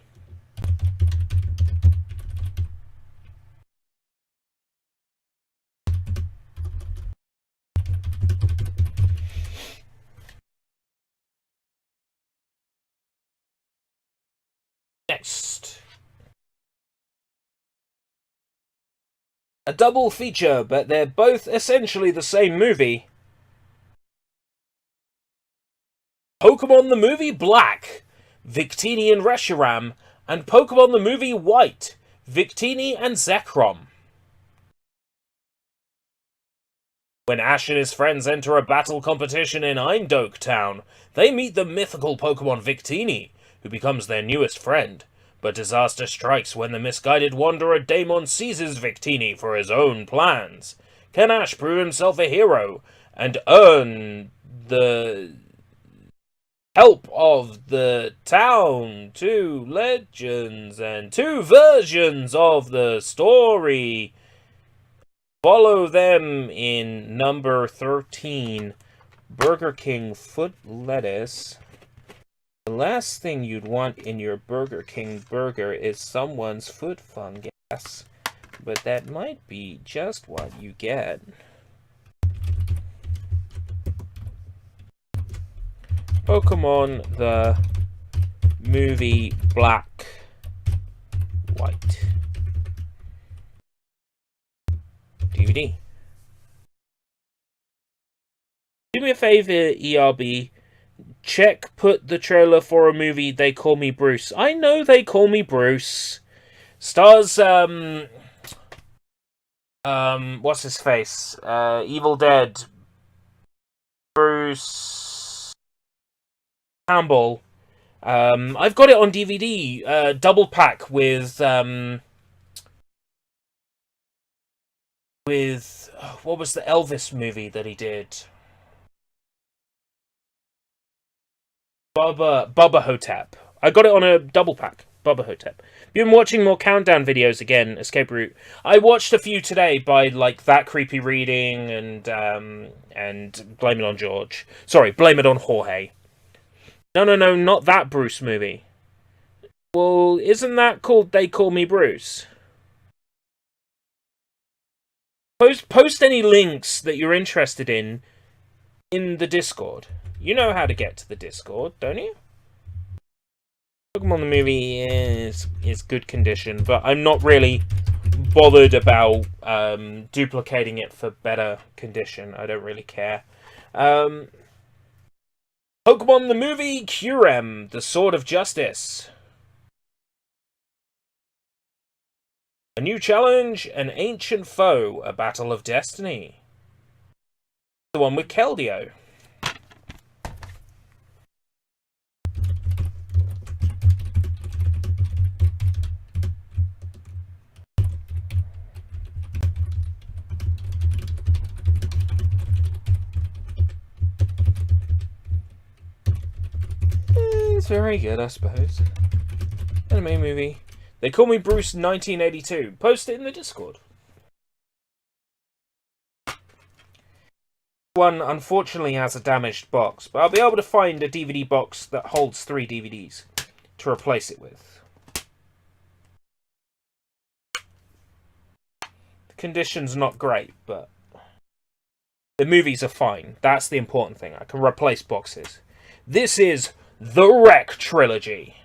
Next. A double feature, but they're both essentially the same movie. Pokemon the Movie Black, Victini and Reshiram, and Pokemon the Movie White, Victini and Zekrom. When Ash and his friends enter a battle competition in Eindhoek Town, they meet the mythical Pokemon Victini, who becomes their newest friend. But disaster strikes when the misguided wanderer Daemon seizes Victini for his own plans. Can Ash prove himself a hero and earn the help of the town? 2 legends and 2 versions of the story. Follow them in number 13, Burger King Foot Lettuce. The last thing you'd want in your Burger King burger is someone's foot fungus, but that might be just what you get. Pokemon the Movie Black, White. DVD. Do me a favor, ERB. Put the trailer for a movie They Call Me Bruce. I know They Call Me Bruce. Stars, what's his face? Evil Dead. Bruce Campbell. I've got it on DVD, double pack with, what was the Elvis movie that he did? Bubba Hotep. I got it on a double pack. Bubba Hotep. Been watching more countdown videos again. Escape Route. I watched a few today by like That Creepy Reading and Blame It on George. Sorry, Blame It on Jorge. No, not that Bruce movie. Well, isn't that called They Call Me Bruce? Post any links that you're interested in the Discord. You know how to get to the Discord, don't you? Pokemon the movie is good condition, but I'm not really bothered about duplicating it for better condition. I don't really care. Pokemon the movie Curem, The Sword of Justice. A new challenge, an ancient foe, a battle of destiny. The one with Keldeo. It's very good, I suppose. Anime movie. They Call Me Bruce 1982. Post it in the Discord. One unfortunately has a damaged box, but I'll be able to find a DVD box that holds 3 DVDs to replace it with. The condition's not great, but the movies are fine. That's the important thing. I can replace boxes. This is the Wreck trilogy.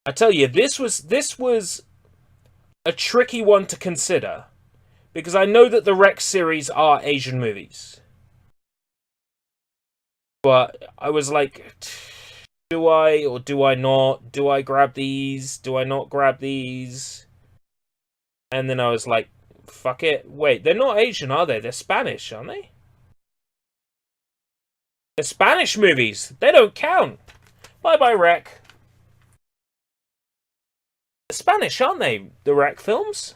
I tell you, this was a tricky one to consider, because I know that the Wreck series are Asian movies. But I was like, do I or do I not? Do I grab these? Do I not grab these? And then I was like, fuck it. Wait, they're not Asian, are they? They're Spanish, aren't they? They're Spanish movies. They don't count. Bye-bye, Wreck. They're Spanish, aren't they? The Wreck films?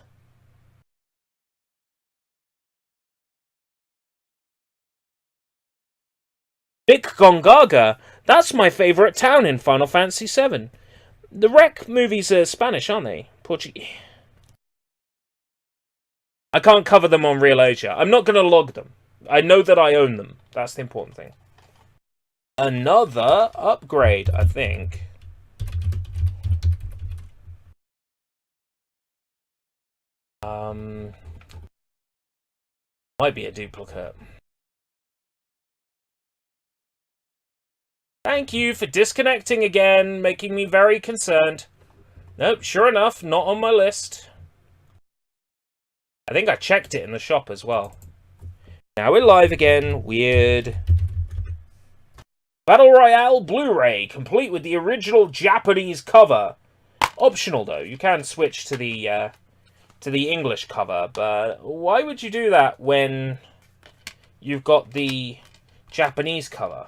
Vic Gongaga. That's my favourite town in Final Fantasy VII. The Wreck movies are Spanish, aren't they? Portuguese. I can't cover them on ReelAsia. I'm not going to log them. I know that I own them. That's the important thing. Another upgrade, I think. Might be a duplicate. Thank you for disconnecting again, making me very concerned. Nope, sure enough, not on my list. I think I checked it in the shop as well. Now we're live again. Weird. Battle Royale Blu-ray, complete with the original Japanese cover. Optional though, you can switch to the English cover, but why would you do that when you've got the Japanese cover?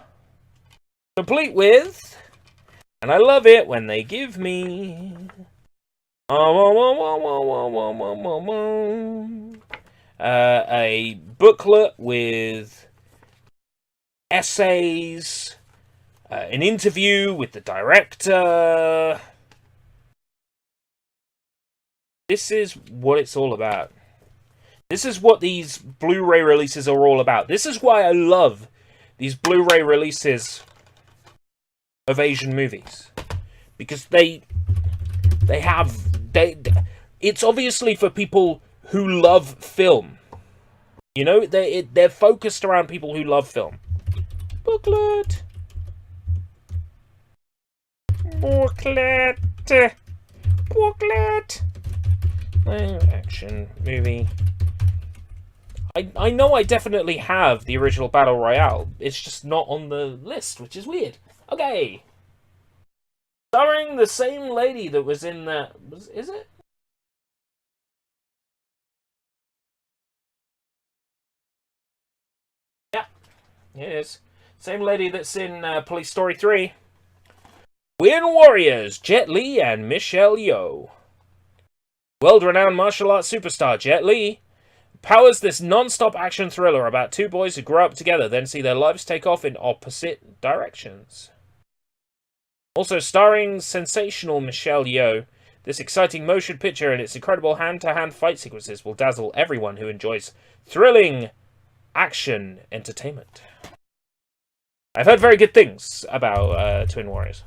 Complete with, and I love it when they give me a booklet with essays, an interview with the director. This is what it's all about. This is what these Blu-ray releases are all about. This is why I love these Blu-ray releases of Asian movies, because it's obviously for people who love film. You know, they're focused around people who love film. Booklet. Action movie. I know I definitely have the original Battle Royale. It's just not on the list, which is weird. Okay. Starring the same lady that was in that... Is it? Yeah. It is. Same lady that's in Police Story 3. We're Warriors, Jet Li and Michelle Yeoh. World-renowned martial arts superstar Jet Li powers this non-stop action thriller about 2 boys who grow up together, then see their lives take off in opposite directions. Also starring sensational Michelle Yeoh, this exciting motion picture and its incredible hand-to-hand fight sequences will dazzle everyone who enjoys thrilling action entertainment. I've heard very good things about Twin Warriors.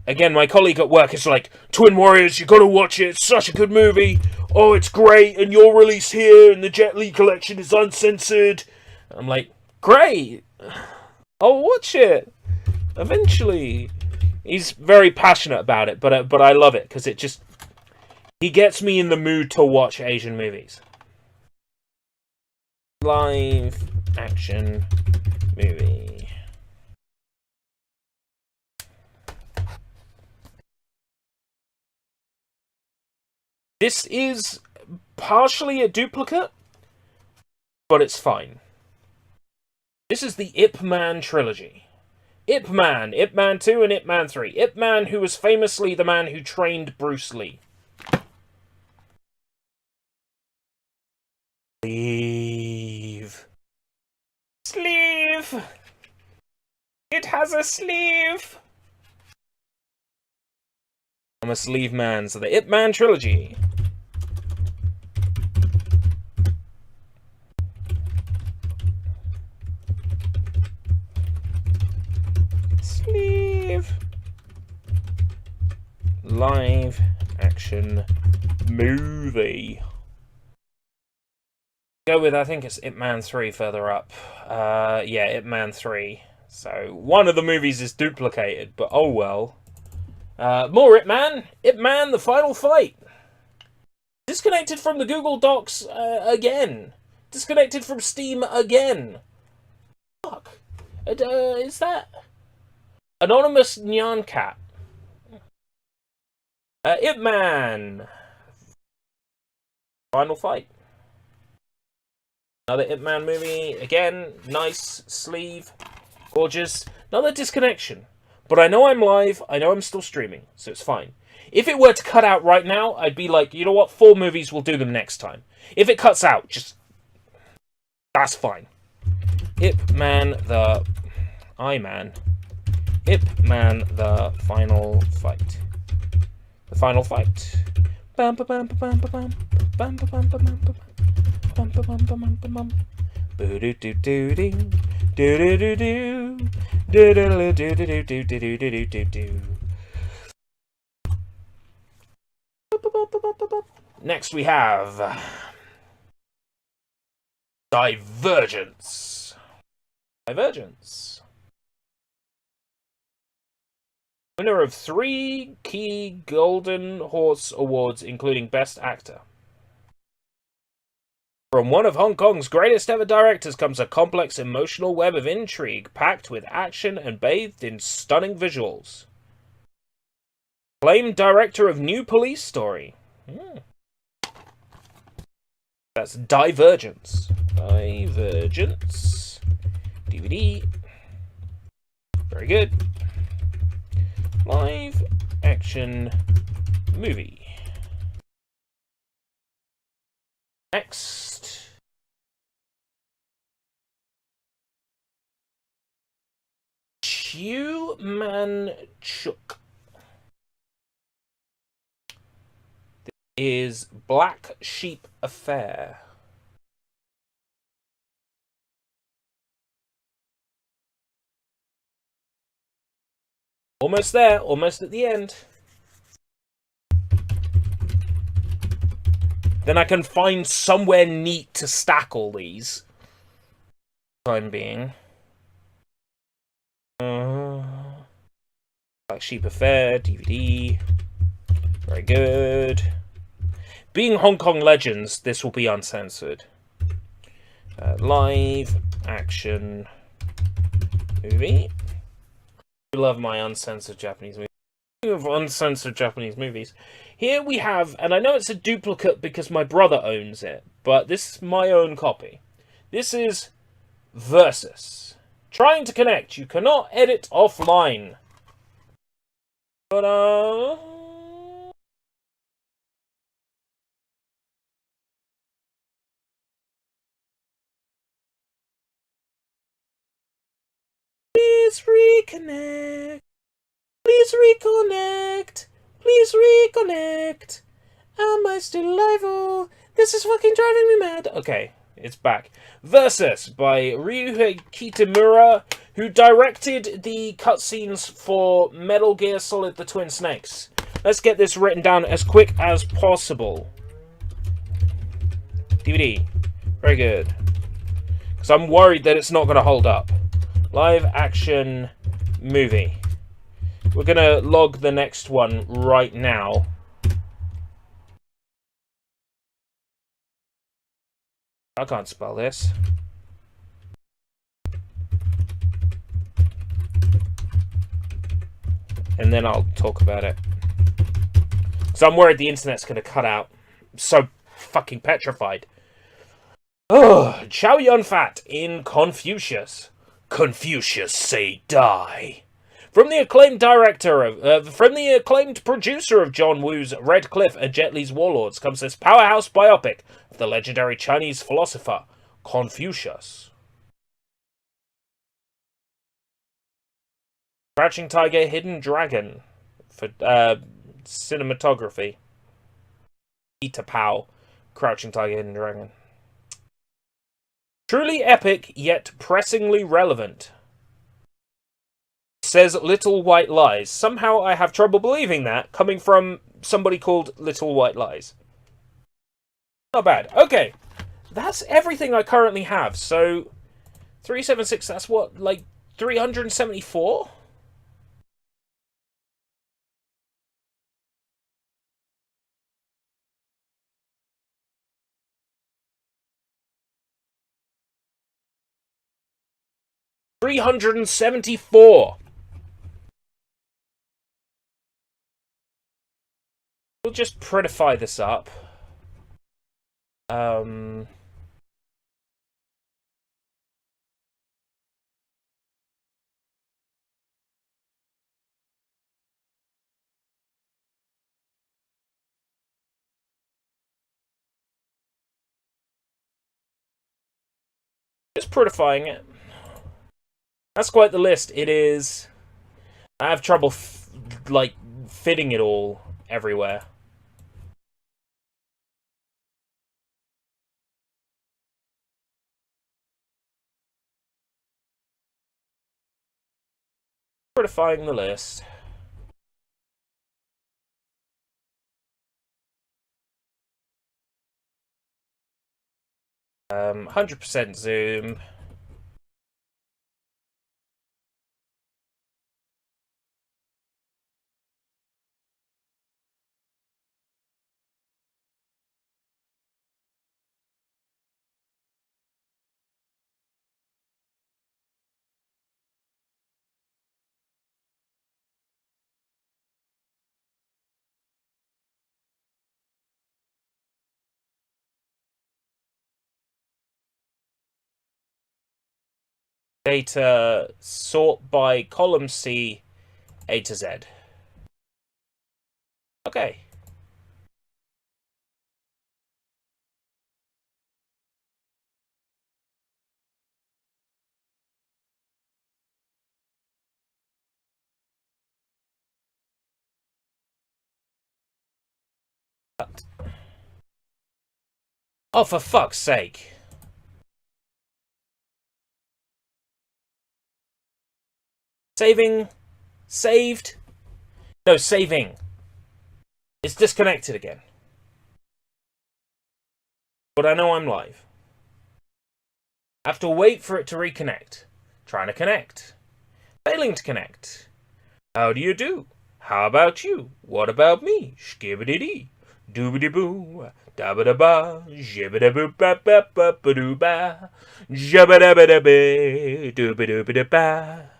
Again, my colleague at work is like, Twin Warriors, you gotta watch it, it's such a good movie. Oh, it's great, and your release here, and the Jet Li collection is uncensored. I'm like, great! I'll watch it! Eventually. He's very passionate about it, but I love it, because it just... He gets me in the mood to watch Asian movies. Live action movie. This is partially a duplicate, but it's fine. This is the Ip Man trilogy. Ip Man, Ip Man 2 and Ip Man 3. Ip Man, who was famously the man who trained Bruce Lee. Sleeve. has a sleeve. I'm a sleeve man, so the Ip Man trilogy. Sleeve. Live action movie. Go with, I think it's Ip Man 3 further up. Yeah, Ip Man 3. So, one of the movies is duplicated, but oh well. More Ip Man. Ip Man, the final fight. Disconnected from the Google Docs again. Disconnected from Steam again. Fuck. Is that... Anonymous Nyan Cat. Ip Man. Final fight. Another Ip Man movie. Again, nice sleeve. Gorgeous. Another disconnection. But I know I'm live. I know I'm still streaming. So it's fine. If it were to cut out right now, I'd be like, you know what? 4 movies, we'll do them next time. If it cuts out, just... That's fine. Ip Man the... I-Man. Ip Man the final fight. The final fight. Bam ba bam ba bam ba bam. Bam ba bam ba bam ba bam. Bam ba bam ba bam ba bam. Boo doo doo doo doo. Doo doo doo doo. Doo doo doo doo doo doo doo doo doo doo. Next we have Divergence. Divergence. Winner of 3 key Golden Horse Awards, including Best Actor. From one of Hong Kong's greatest ever directors comes a complex emotional web of intrigue, packed with action and bathed in stunning visuals. Acclaimed director of New Police Story. That's Divergence. Divergence. DVD. Very good. Live action movie. Next. UMDs. Is Black Sheep Affair. Almost there, almost at the end. Then I can find somewhere neat to stack all these. Time being. Black Sheep Affair, DVD. Very good. Being Hong Kong legends, this will be uncensored. Live action movie. I love my uncensored Japanese movies. Speaking of uncensored Japanese movies, here we have, and I know it's a duplicate because my brother owns it, but this is my own copy. This is Versus. Trying to connect. You cannot edit offline. But, please reconnect. Please reconnect. Please reconnect. Am I still alive? Oh, this is fucking driving me mad. Okay, it's back. Versus by Ryuhei Kitamura, who directed the cutscenes for Metal Gear Solid: The Twin Snakes. Let's get this written down as quick as possible. DVD. Very good. Because I'm worried that it's not going to hold up. Live action movie. We're going to log the next one right now. I can't spell this. And then I'll talk about it. Because I'm worried the internet's going to cut out. I'm so fucking petrified. Oh, Chow Yun-Fat in Confucius. Confucius say die. From the acclaimed producer of John Woo's Red Cliff and Jet Li's Warlords comes this powerhouse biopic of the legendary Chinese philosopher Confucius. Crouching Tiger, Hidden Dragon for cinematography. Peter Pow. Crouching Tiger, Hidden Dragon. Truly epic, yet pressingly relevant. Says Little White Lies. Somehow I have trouble believing that, coming from somebody called Little White Lies. Not bad. Okay. That's everything I currently have. So, 376, that's what, like, 374? $374. We'll just prettify this up. Just prettifying it. That's quite the list. It is. I have trouble, like, fitting it all everywhere. Prettifying the list. Um, 100% zoom. Data sort by column C, A to Z. Okay. Oh, for fuck's sake. Saving. Saved. No, saving. It's disconnected again. But I know I'm live. I have to wait for it to reconnect. Trying to connect. Failing to connect. How do you do? How about you? What about me? Skibbity-dee. Doobity-boo. Da-ba-da-ba. Jibbida-boo ba ba ba doo ba. Jabba-da-ba-da-ba. Doobity-doobity-ba.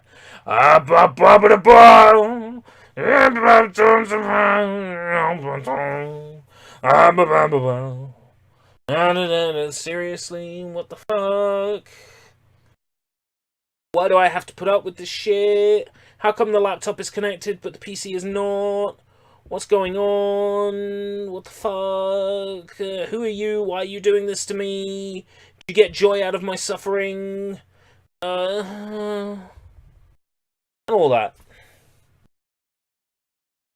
Ah-ba-ba-ba-da-ba. Seriously, what the fuck? Why do I have to put up with this shit? How come the laptop is connected but the PC is not? What's going on? What the fuck? Who are you? Why are you doing this to me? Do you get joy out of my suffering? And all that.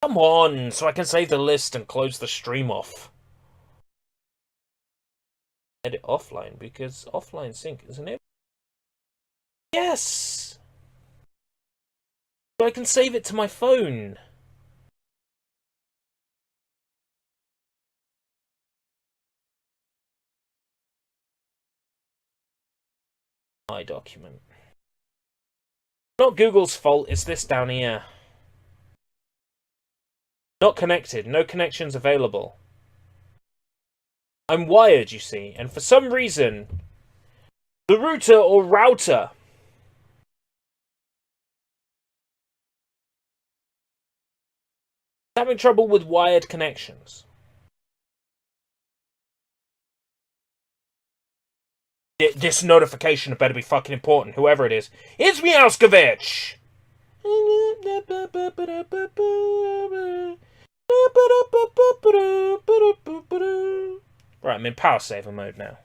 Come on, so I can save the list and close the stream off. Edit offline, because offline sync, isn't it? Yes! So I can save it to my phone. My document. Not Google's fault, it's this down here. Not connected, no connections available. I'm wired, you see, and for some reason, the router or router is having trouble with wired connections. This notification better be fucking important, whoever it is. It's Meowskovich! Right, I'm in power saver mode now.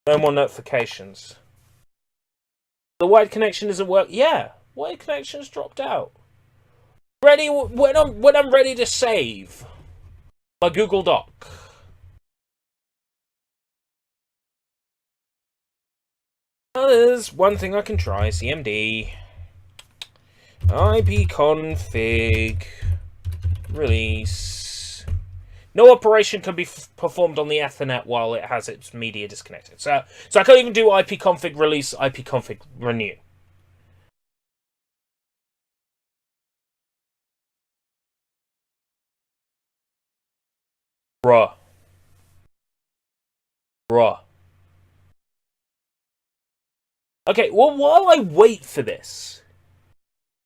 No more notifications. The wired connection doesn't work. Yeah, Why connections dropped out? Ready when I'm ready to save my Google Doc. Well, there's one thing I can try. CMD ipconfig release. No operation can be performed on the Ethernet while it has its media disconnected. So I can't even do ipconfig release, ipconfig renew. Bruh. Okay, well, while I wait for this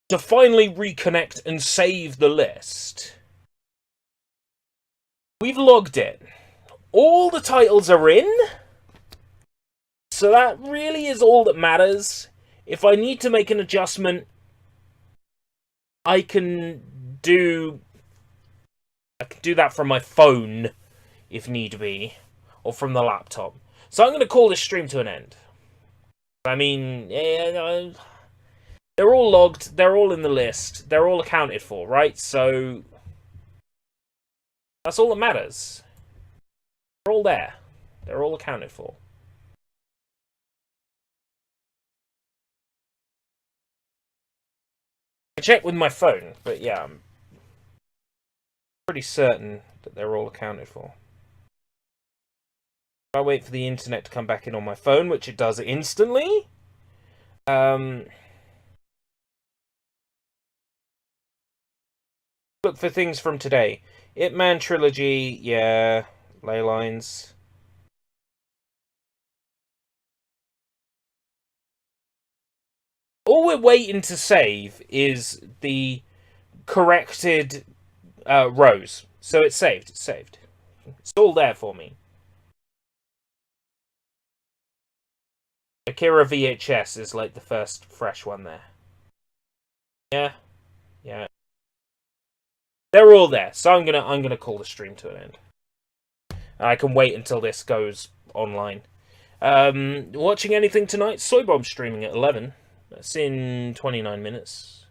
to finally reconnect and save the list, we've logged it. All the titles are in, so that really is all that matters. If I need to make an adjustment, I can do that from my phone, if need be, or from the laptop. So I'm going to call this stream to an end. I mean, yeah, they're all logged, they're all in the list, they're all accounted for, right? So that's all that matters. They're all there. They're all accounted for. I checked with my phone, but yeah, I'm pretty certain that they're all accounted for. I wait for the internet to come back in on my phone, which it does instantly. Look for things from today. Ip Man Trilogy, yeah. Ley lines. All we're waiting to save is the corrected rows. So it's saved. It's saved. It's all there for me. Akira VHS is like the first fresh one there. Yeah. Yeah. They're all there. So I'm gonna call the stream to an end. I can wait until this goes online. Watching anything tonight? Soybomb streaming at 11. That's in 29 minutes.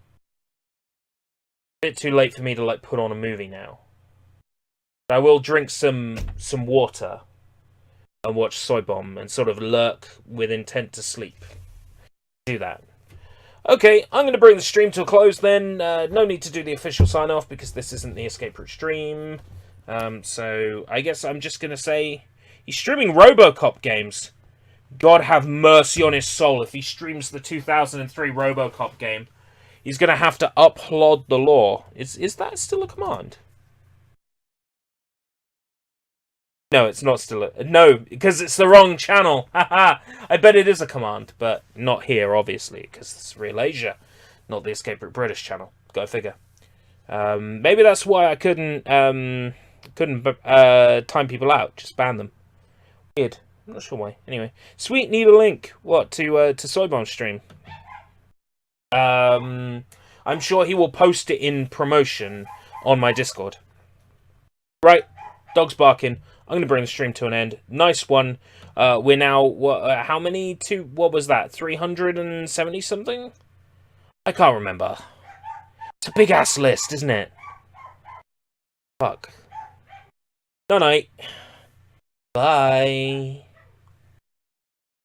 A bit too late for me to like put on a movie now. I will drink some water and watch Soybomb and sort of lurk with intent to sleep. Do that. Okay, I'm going to bring the stream to a close then. No need to do the official sign-off because this isn't the Escape Route stream. So I guess I'm just going to say he's streaming RoboCop games. God have mercy on his soul if he streams the 2003 RoboCop game. He's going to have to upload the law. Is that still a command? No, it's not still a... No, because it's the wrong channel. Haha. I bet it is a command, but not here, obviously, because it's ReelAsia, not the EscapeRouteBritish channel. Go figure. Maybe that's why I couldn't time people out. Just ban them. Weird. I'm not sure why. Anyway, Sweet need a link. What to Soybomb's stream? I'm sure he will post it in promotion on my Discord. Right, dog's barking. I'm going to bring the stream to an end. Nice one. We're now how many? What was that? 370 something? I can't remember. It's a big ass list, isn't it? Fuck. Night night. Bye.